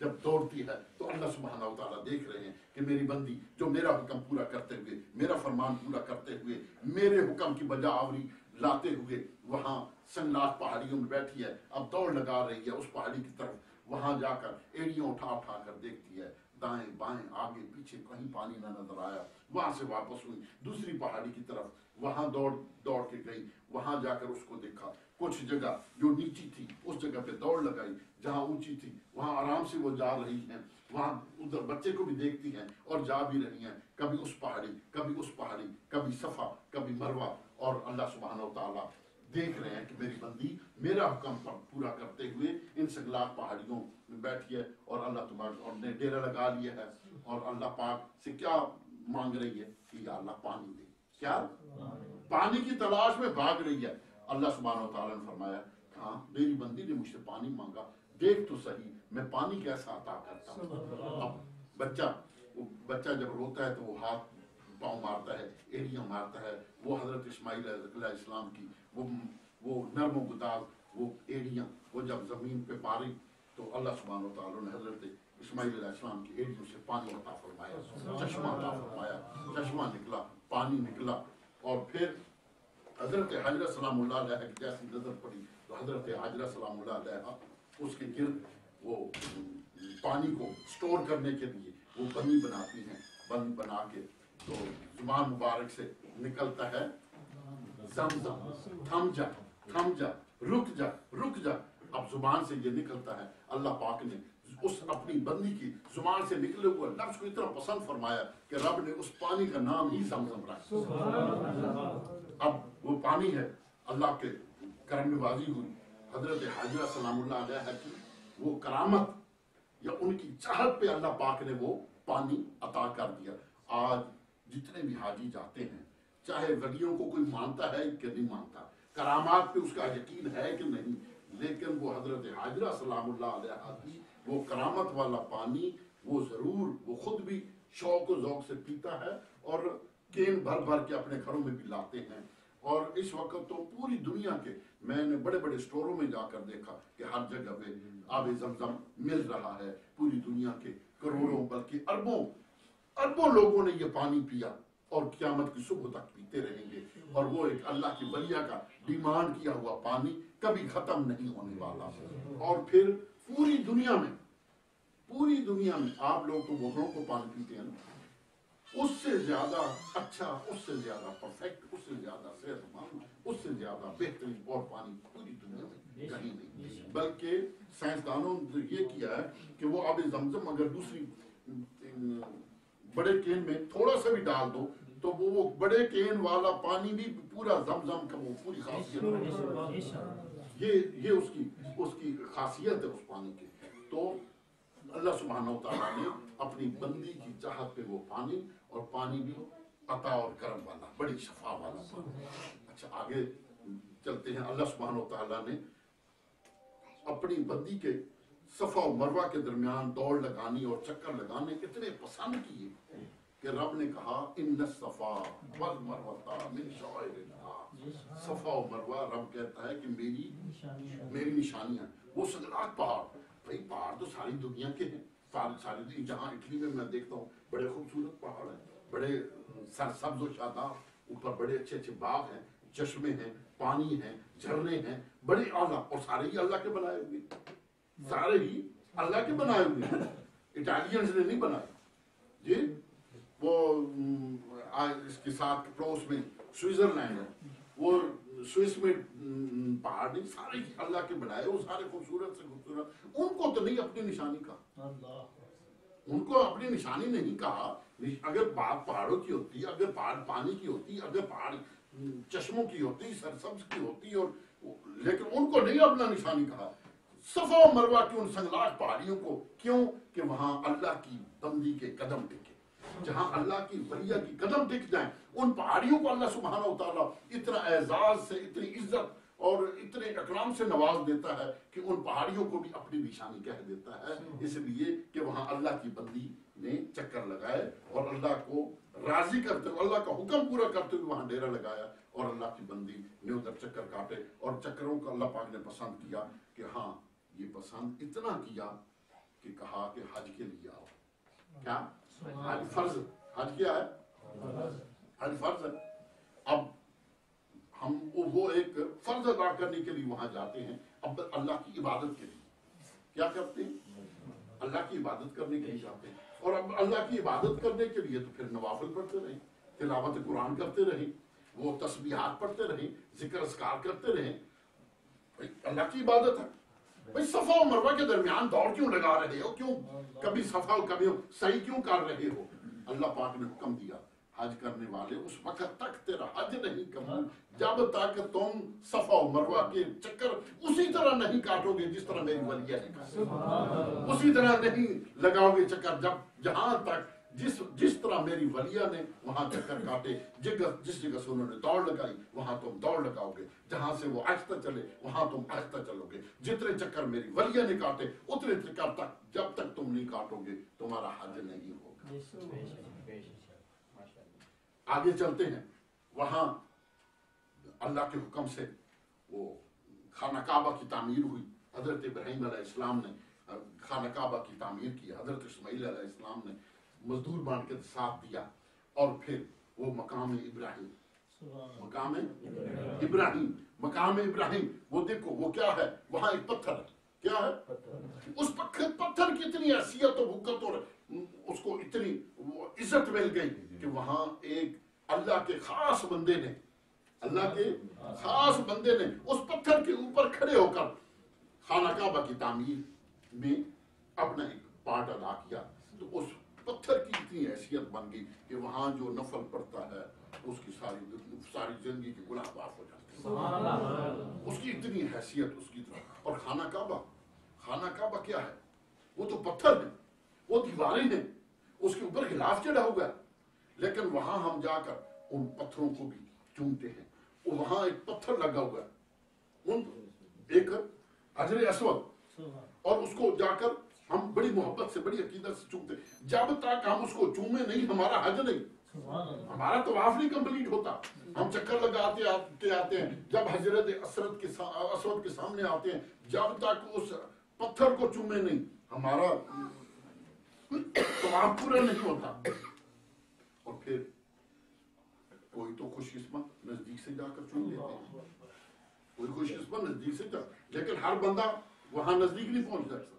جب دوڑتی ہے تو اللہ سبحانہ و تعالیٰ دیکھ رہے ہیں کہ میری بندی جو میرا حکم پورا کرتے ہوئے، میرا فرمان پورا کرتے ہوئے، میرے حکم کی بجا آوری لاتے ہوئے وہاں سنگلاخ پہاڑیوں میں بیٹھی ہے، اب دوڑ لگا رہی ہے اس پہاڑی کی طرف، وہاں جا کر ایڑیاں اٹھا اٹھا کر دیکھتی ہے، دائیں بائیں آگے پیچھے کہیں پانی نہ نظر آیا، وہاں سے واپس ہوئی دوسری پہاڑی کی طرف، وہاں دوڑ کے گئی، وہاں جا کر اس کو دیکھا، کچھ جگہ جو نیچی تھی اس جگہ پہ دوڑ لگائی، جہاں اونچی تھی وہاں آرام سے وہ جا رہی ہیں، وہاں ادھر بچے کو بھی دیکھتی ہیں اور جا بھی رہی ہیں، کبھی اس پہاڑی کبھی اس پہاڑی، کبھی صفا کبھی مروہ، اور اللہ سبحانہ و تعالیٰ دیکھ رہے ہیں کہ میری بندی میرا حکم پورا کرتے ہوئے ان سنگلاخ پہاڑیوں میں بیٹھی ہے، اور اللہ تبارک اور نے ڈیرا لگا لیا ہے، اور اللہ پاک سے کیا مانگ رہی ہے کہ یا اللہ پانی دے، کیا پانی کی تلاش میں بھاگ رہی ہے۔ اللہ سبحانہ و تعالیٰ نے فرمایا ہاں میری بندی نے مجھ سے پانی مانگا، دیکھ تو صحیح میں پانی کیسا عطا کرتا ہوں۔ اب بچہ جب روتا ہے تو وہ ہاتھ پاؤں مارتا ہے، ایڑیاں مارتا ہے، وہ حضرت اسماعیل علیہ السلام کی وہ نرم و گداز وہ ایڑیاں وہ جب زمین پہ ماری تو اللہ سبحانہ و تعالیٰ نے حضرت اسماعیل علیہ السلام کی ایڑیوں سے پانی عطا فرمایا، چشمہ عطا فرمایا، چشمہ نکلا، پانی نکلا، اور پھر حضرت حاجرہ سلام اللہ علیہ کی جیسی نظر پڑی تو حضرت حاجرہ سلام اللہ علیہ اس کے گرد وہ پانی کو سٹور کرنے کے لیے وہ بنی بناتی ہیں، بنی بنا کے تو زبان مبارک سے نکلتا ہے زمزم، تھم جا تھم جا، رک جا رک جا، اب زبان سے یہ نکلتا ہے، اللہ پاک نے اس اپنی بندی کی زبان سے نکلے ہوئے لفظ کو اتنا پسند فرمایا کہ رب نے اس پانی کا نام ہی زمزم رکھا۔ اب وہ پانی ہے، اللہ کے کرم نوازی ہوئی، حضرت حاجرہ سلام اللہ علیہ کی وہ کرامت یا ان کی چاہت پہ اللہ پاک نے وہ پانی عطا کر دیا۔ آج جتنے بھی حاجی جاتے ہیں، چاہے ولیوں کو کوئی مانتا ہے کہ نہیں مانتا، کرامات پہ اس کا یقین ہے کہ نہیں، لیکن وہ حضرت حاجرہ سلام اللہ علیہ کی وہ کرامت والا پانی وہ ضرور وہ خود بھی شوق و ذوق سے پیتا ہے اور کین بھر بھر کے اپنے گھروں میں بھی لاتے ہیں۔ اور اس وقت تو پوری دنیا کے میں نے بڑے بڑے سٹوروں میں جا کر دیکھا کہ ہر جگہ پہ آب زمزم مل رہا ہے، پوری دنیا کے کروڑوں بلکہ اربوں لوگوں نے یہ پانی پیا اور قیامت کی صبح تک پیتے رہیں گے، اور وہ ایک اللہ کی ولیہ کا ڈیمانڈ کیا ہوا پانی کبھی ختم نہیں ہونے والا۔ اور پھر پوری دنیا میں آپ لوگ تو بوتلوں کو پانی پیتے ہیں، اس سے زیادہ اچھا، اس سے زیادہ پرفیکٹ، اس سے زیادہ صحت مند، اس سے زیادہ بہترین اور پانی پوری دنیا میں کہیں نہیں۔ بلکہ سائنسدانوں نے یہ کیا ہے کہ وہ آب زمزم اگر دوسری بڑے کین میں تھوڑا سا بھی ڈال دو تو وہ بڑے کین والا پانی بھی پورا زمزم کا وہ پوری خاصیت ہے، یہ اس کی خاصیت ہے اس پانی کی۔ تو اللہ سبحانہ و تعالیٰ نے اپنی بندی کی چاہت پہ وہ پانی، اور پانی بھی عطا اور کرم والا، بڑی شفا والا پانی۔ اچھا آگے چلتے ہیں۔ اللہ سبحانہ و تعالیٰ نے اپنی بندی کے صفا و مروہ کے درمیان دوڑ لگانے اور چکر لگانے اتنے پسند کیے کہ رب نے کہا ان الصفا والمروہ من شعائر اللہ۔ صفا و مروہ رب کہتا ہے کہ میری نشانیاں، وہ سنگلاخ پہاڑ، بھائی پہاڑ تو ساری دنیا کے ہیں، ساری جہاں اٹلی میں دیکھتا ہوں بڑے خوبصورت پہاڑ ہیں، بڑے سرسبز و شاداب، اوپر بڑے اچھے اچھے باغ ہیں، چشمے ہیں، پانی ہیں، جھرنے ہیں، بڑے اعلیٰ، اور سارے ہی اللہ کے بنائے ہوئے، سارے ہی اللہ کے بنائے ہوئے ہیں، اٹالینز نے نہیں بنائے جی۔ وہ اس کے ساتھ پڑوس میں سوئٹزرلینڈ ہے، وہ سوئس میں پہاڑ نہیں، سارے اللہ کے بنائے، وہ سارے خوبصورت سے خوبصورت، ان کو تو نہیں اپنی نشانی کہا، ان کو اپنی نشانی نہیں کہا۔ اگر بات پہاڑوں کی ہوتی، اگر پہاڑ پانی کی ہوتی، اگر پہاڑ چشموں کی ہوتی، سرسبز کی ہوتی، اور لیکن ان کو نہیں اپنا نشانی کہا۔ صفا و مروہ کی ان سنگلاخ پہاڑیوں کو، کیوں کہ وہاں اللہ کی بندی کے قدم ٹکے، جہاں اللہ کی ولیہ کی قدم ٹک جائیں، ان پہاڑیوں کو اللہ سبحانہ و تعالیٰ اتنا اعزاز سے، اتنی عزت اور اتنے اکرام سے نواز دیتا ہے کہ ان پہاڑیوں کو بھی اپنی نشانی کہہ دیتا ہے، اس لیے کہ وہاں اللہ کی بندی نے چکر لگائے اور اللہ کو راضی کرتے ہوئے، اللہ کا حکم پورا کرتے ہوئے وہاں ڈیرا لگایا، اور اللہ کی بندی نے ادھر چکر کاٹے، اور چکروں کا اللہ پاک نے پسند کیا کہ ہاں یہ پسند اتنا کیا کہ کہا کہ حج کے لیے آؤ. کیا حج فرض؟ حج کیا ہے؟ حج فرض ہے. اب ہم وہ ایک فرض ادا کرنے کے لیے وہاں جاتے ہیں. اب اللہ کی عبادت کے لیے کیا کرتے ہیں؟ اللہ کی عبادت کرنے کے لیے جاتے ہیں. اور اب اللہ کی عبادت کرنے کے لیے تو پھر نوافل پڑھتے رہیں, تلاوت قرآن کرتے رہیں, وہ تسبیحات پڑھتے رہیں, ذکر اذکار کرتے رہیں. اللہ کی عبادت ہے. بھائی صفا و مروہ کے درمیان دوڑ کیوں لگا رہے ہو؟ کیوں کبھی صفا و کبھی صحیح کیوں کر رہے ہو؟ اللہ پاک نے حکم دیا حج کرنے والے اس وقت تک تیرا حج نہیں قبول جب تک تم صفا و مروہ کے چکر اسی طرح نہیں کاٹو گے جس طرح میری ولیہ نے کاٹا. اسی طرح نہیں لگاؤ گے چکر جب جہاں تک جس طرح میری ولیہ نے وہاں چکر کاٹے, جس جگہ سے انہوں نے دوڑ لگائی وہاں تم دوڑ لگاؤ گے, جہاں سے وہ آہستہ چلے وہاں تم آہستہ چلو گے. جتنے چکر میری ولیہ نے کاٹے اتنے چکر تک جب تک تم نہیں کاٹو گے تمہارا حج نہیں ہوگا. آگے چلتے ہیں. وہاں اللہ کے حکم سے وہ خانہ کعبہ کی تعمیر ہوئی. حضرت ابراہیم علیہ السلام نے خانہ کعبہ کی تعمیر کی. حضرت اسماعیل علیہ السلام نے مزدور بان کے ساتھ دیا. اور پھر وہ مقام ابراہیم وہ دیکھو وہ کیا ہے, وہاں ایک پتھر ہے. کیا ہے؟ اس پتھر کی اتنی حیثیت و وقت اور اس کو اتنی عزت مل گئی کہ وہاں ایک اللہ کے خاص بندے نے اس پتھر کے اوپر کھڑے ہو کر خانہ کعبہ کی تعمیر میں اپنا ایک پارٹ ادا کیا. تو اس پتھر کی اتنی حیثیت بن گئی کہ وہاں جو نفل پڑتا ہے اس کی ساری زندگی کے گناہ معاف ہو جاتے ہیں. اس کی اتنی حیثیت اس کی طرح. اور خانہ کعبہ کیا ہے؟ وہ تو پتھر ہے, وہ دیواریں ہیں, اس کے اوپر غلاف چڑھا ہوا ہے. لیکن وہاں ہم جا کر ان پتھروں کو بھی چومتے ہیں. وہاں ایک پتھر لگا ہوا ہے, ایک حجر اسود, اور اس کو جا کر ہم بڑی محبت سے بڑی عقیدت سے چومتے ہیں. جب تک ہم اس کو چومے نہیں ہمارا حج نہیں, ہمارا طواف نہیں کمپلیٹ ہوتا. ہم چکر لگاتے آتے ہیں, جب حضرت اسود کے سامنے آتے ہیں, جب تک اس پتھر کو چومے نہیں ہمارا طواف پورا نہیں ہوتا. اور پھر کوئی تو خوش قسمت نزدیک سے جا کر چوم لیتے ہیں, کوئی خوش قسمت نزدیک سے جا, لیکن ہر بندہ وہاں نزدیک نہیں پہنچ سکتا.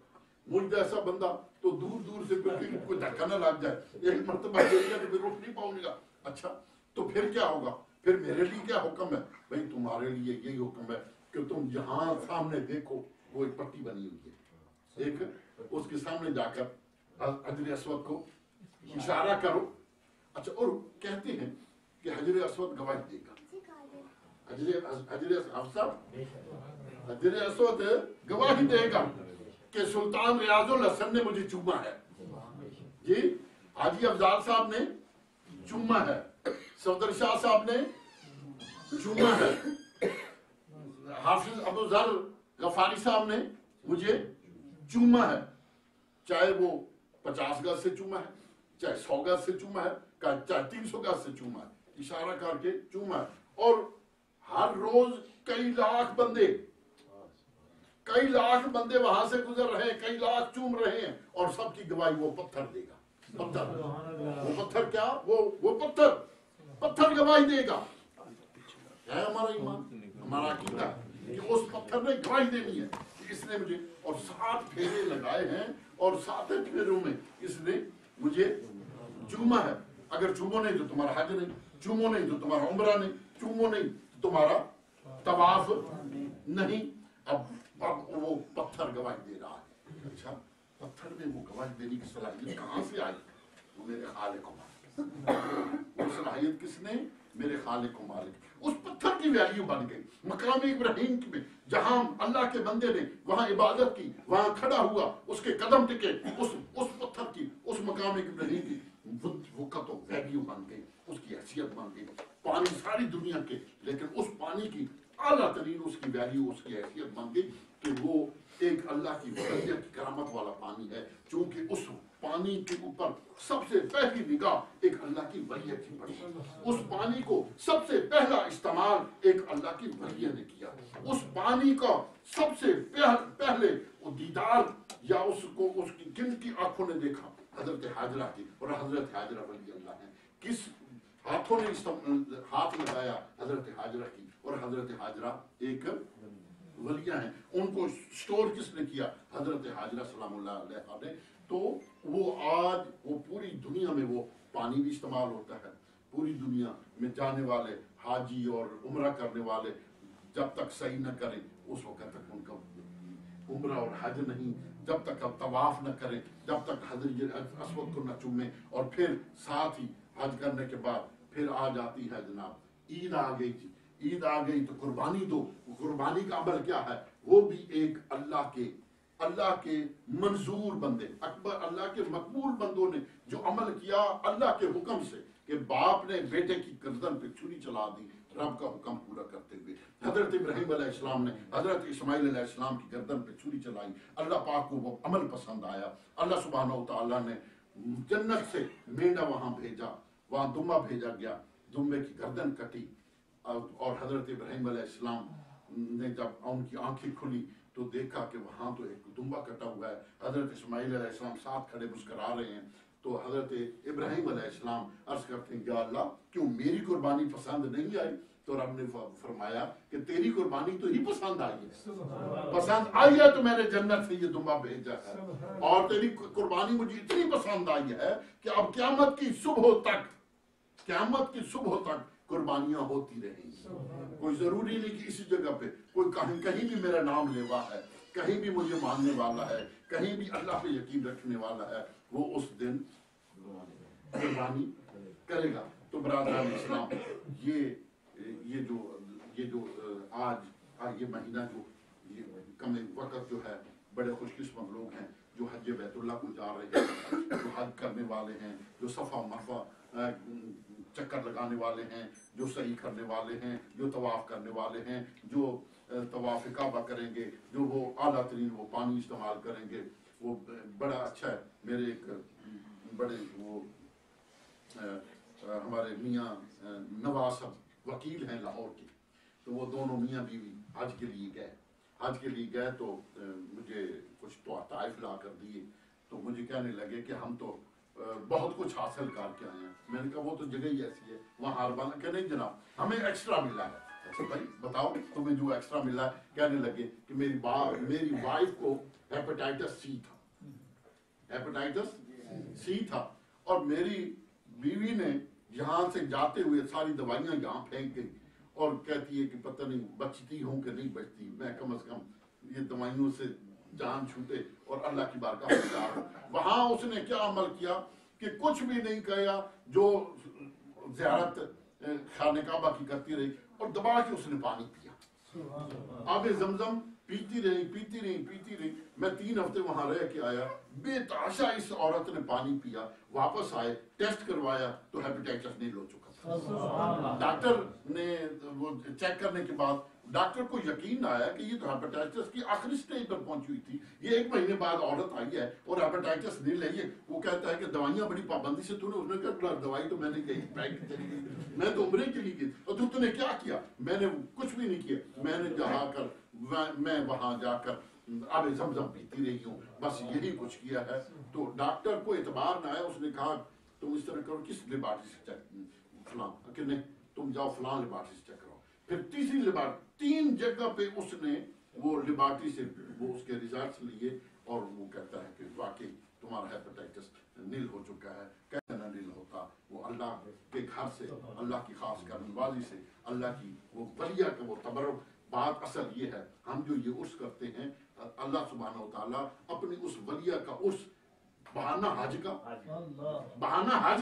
مجھ جیسا بندہ تو دور سے کوئی دھکا نہ لگ جائے, ایک مرتبہ دیکھ گا کہ پھر اٹھ نہیں پاؤں گا. اچھا تو پھر کیا ہوگا؟ پھر میرے لیے کیا حکم ہے؟ بھائی تمہارے لیے یہی حکم ہے کہ تم جہاں سامنے دیکھو وہ ایک پٹی بنی ہوئی ہے, ایک اس کے سامنے جا کر حجر اسود کو اشارہ کرو. اچھا, اور کہتے ہیں کہ حجر اسود گواہی دے گا. حجر اسود گواہی دے گا کہ سلطان ریاض الحسن نے مجھے چوما ہے, جی حاجی افضال صاحب نے چوما ہے, صفدر شاہ صاحب نے چوما ہے, حافظ ابو ذر غفاری صاحب نے مجھے چوما ہے. چاہے وہ 50 گز سے چوما ہے, چاہے 100 گز سے چوما ہے, چاہے 300 گز سے چوما ہے, اشارہ کر کے چوما ہے. اور ہر روز کئی لاکھ بندے وہاں سے گزر رہے ہیں, کئی لاکھ چوم رہے ہیں, اور سب کی گواہی وہ پتھر دے گا. وہ پتھر کیا؟ وہ پتھر گواہی دے گا. ہے ہمارا ایمان, ہمارا عقیدہ کہ اس پتھر نے گواہی دینی ہے کہ اس نے مجھے, اور 7 پھیرے لگائے ہیں, اور 7 پھیروں میں اس نے مجھے چوما ہے. اگر چومو نہیں تو تمہارا حج نہیں, چومو نہیں تو تمہارا عمرہ نہیں, چومو نہیں تو تمہارا طواف نہیں. اب وہ پتھر گواہی دے رہا ہے. اچھا, پتھر میں وہ گواہی دینے کی صلاحیت کہاں سے آئی؟ وہ میرے خالق و مالک. وہ صلاحیت کس نے؟ میرے خالق و مالک. اس پتھر کی ویلیو بن گئی. مقام ابراہیم میں جہاں اللہ کے بندے نے وہاں عبادت کی, وہاں کھڑا ہوا, اس کے قدم ٹکے, اس پتھر کی, اس مقام ابراہیم کی وقت و ویلیو بن گئی, اس کی حیثیت بن گئی. پانی ساری دنیا کے, لیکن اس پانی کی اعلیٰ ترین اس کی ویلیو, اس کی حیثیت بن گئی کہ وہ ایک اللہ کی وحدت کی کرامت والا پانی ہے. چونکہ اس پانی کے اوپر سب سے پہلی نگاہ ایک اللہ کی ولیہ کی پڑی. اس پانی کو سب سے پہلا استعمال ایک اللہ کی ولیہ نے کیا. اس پانی کا سب سے پہلے وہ دیدار یا اس کو اس کی کن کی آنکھوں نے دیکھا؟ حضرت حاجرہ کی. اور حضرت حاجرہ ولی اللہ ہیں. کس ہاتھوں نے ہاتھ لگایا؟ حضرت حاجرہ کی. اور حضرت حاجرہ ایک ولیہ ہیں. ان کو سٹور کس نے کیا؟ حضرت حاجرہ سلام اللہ علیہ نے. تو وہ آج وہ پوری دنیا میں وہ پانی بھی استعمال ہوتا ہے. پوری دنیا میں جانے والے حاجی اور عمرہ کرنے والے جب تک صحیح نہ کریں اس وقت تک ان کا عمرہ اور حج نہیں. جب تک اب طواف نہ کریں، جب تک حجر اسود کو نہ چومیں. اور پھر ساتھ ہی حج کرنے کے بعد پھر آ جاتی ہے جناب عید آ گئی تھی. عید آ گئی تو قربانی دو. قربانی کا عمل کیا ہے؟ وہ بھی ایک اللہ کے منظور بندے، اکبر اللہ کے مقبول بندوں نے جو عمل کیا اللہ کے حکم سے، کہ باپ نے بیٹے کی گردن پہ چھری چلا دی رب کا حکم پورا کرتے ہوئے. حضرت ابراہیم علیہ السلام نے حضرت اسماعیل علیہ السلام کی گردن پہ چھری چلائی. اللہ پاک کو وہ عمل پسند آیا. اللہ سبحانہ و تعالیٰ نے جنت سے مینڈا وہاں بھیجا، وہاں دمبا بھیجا گیا، دمبے کی گردن کٹی. اور حضرت ابراہیم علیہ السلام نے جب ان کی آنکھیں کھلی تو دیکھا کہ وہاں تو ایک دمبا کٹا ہوا ہے. حضرت اسماعیل علیہ السلام ساتھ کھڑے مسکرا رہے ہیں. تو حضرت ابراہیم علیہ السلام عرض کرتے ہیں یا اللہ کیوں میری قربانی پسند نہیں آئی؟ تو رب نے فرمایا کہ تیری قربانی تو ہی پسند آئی ہے. پسند آئی ہے تو میں نے جنت سے یہ دمبا بھیجا ہے. اور تیری قربانی مجھے اتنی پسند آئی ہے کہ اب قیامت کی صبح تک قربانیاں ہوتی رہیں. کوئی ضروری نہیں کہ اسی جگہ پہ کوئی کہیں بھی میرا نام لیوا ہے، کہیں بھی مجھے ماننے والا ہے، کہیں بھی اللہ پہ یقین رکھنے والا ہے، وہ اس دن قربانی کرے گا. تو برادران اسلام یہ جو آج یہ مہینہ جو یہ کم وقت جو ہے، بڑے خوش قسمت لوگ ہیں جو حج بیت اللہ کو جا رہے ہیں، جو حج کرنے والے ہیں، جو صفا مروا چکر لگانے والے ہیں، جو صحیح کرنے والے ہیں، جو طواف کرنے والے ہیں، جو طواف کعبہ کریں گے، جو وہ اعلیٰ ترین وہ پانی استعمال کریں گے. وہ بڑا اچھا ہے. میرے ایک بڑے وہ ہمارے میاں نواز صاحب وکیل ہیں لاہور کے. تو وہ دونوں میاں بیوی حج کے لیے گئے تو مجھے کچھ تو عطائف لا کر دیے. تو مجھے کہنے لگے کہ ہم تو بہت کچھ حاصل کر کے آئے ہیں. میں نے کہا وہ تو جگہ ہی ایسی ہے وہاں ہار بانا. کہ نہیں جناب ہمیں ایکسٹرا ملا ہے. اچھا بھائی بتاؤ تمہیں جو ایکسٹرا ملا ہے. کہنے لگے کہ میری وائف کو ہیپیٹائٹس سی تھا اور میری بیوی نے یہاں سے جاتے ہوئے ساری دوائیاں یہاں پھینک گئی اور کہتی ہے کہ پتہ نہیں بچتی ہوں کہ نہیں بچتی. میں کم از کم یہ دوائیوں سے جان چھوٹے اور اللہ کی بارگاہ میں جا رہا ہوں. وہاں اس نے کیا عمل کیا کہ کچھ بھی نہیں کیا، جو زیارت خانہ کعبہ کی کرتی رہی اور دبا کے اس نے پانی پیا. آب زمزم پیتی رہی. میں 3 ہفتے وہاں رہ کے آیا. بے تحاشا اس عورت نے پانی پیا. واپس آئے ٹیسٹ کروایا تو ہیپیٹائٹس نہیں ہو چکا تھا. ڈاکٹر نے وہ چیک کرنے کے بعد ڈاکٹر کو یقین آیا کہ یہ تو ہیپیٹائٹس کی آخری سٹیج پر پہنچی ہوئی تھی. یہ 1 مہینے بعد عورت آئی ہے اور ہیپیٹائٹس نہیں لئی ہے. وہ کہتا ہے کہ دوائیاں بڑی پابندی سے تو نے. اس نے کہا دوائی تو میں نے کہیں پیک چلی گئی، میں تو عمرے کے لیے گئی. اور تو نے کیا کیا؟ میں نے کچھ بھی نہیں کیا. میں نے وہاں جا کر آب زمزم پیتی رہی ہوں، بس یہی کچھ کیا ہے. تو ڈاکٹر کو اعتبار نہ آیا. اس نے کہا تم اس طرح کرو، کس لیبارٹری سے چیک فلاں کہ نہیں تم جاؤ فلاں لیبارٹری سے چیک کراؤ. پھر تیسری لیبارٹری 3 جگہ پہ اس نے وہ لیبارٹری سے وہ اس کے ریزلٹس لیے اور وہ کہتا ہے کہ واقعی تمہارا ہیپیٹائٹس نیل ہو چکا ہے. کیسے نہ نیل ہوتا؟ وہ اللہ کے گھر سے، اللہ کی خاص کرنے والی سے، اللہ کی وہ ولیہ کا وہ تبرک. بات اصل یہ ہے ہم جو یہ عرس کرتے ہیں، اللہ سبحانہ و تعالیٰ اپنی اس ولیہ کا عرس بہانہ حج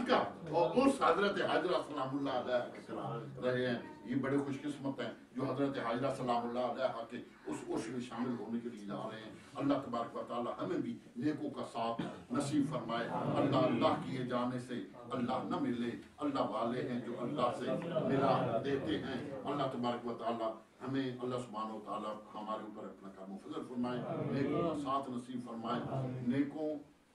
کا اور عرس حضرت حاجرہ سلام اللہ علیہ کرا رہے ہیں. یہ بڑے خوش قسمت ہیں جو حضرت حاجرہ سلام اللہ علیہ کے اس عرس میں شامل ہونے کے لیے جا رہے ہیں. اللہ تبارک و تعالیٰ ہمیں بھی نیکوں کا ساتھ نصیب فرمائے. اللہ کیے جانے سے اللہ نہ ملے. اللہ والے ہیں جو اللہ سے ملا دیتے ہیں. اللہ تبارک و تعالیٰ ہمیں اللہ سبحانہ و تعالیٰ ہمارے اوپر اپنا کرم و فضل فرمائے، نیکوں کا ساتھ نصیب فرمائے. نیکوں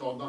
14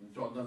14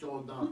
14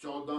14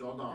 14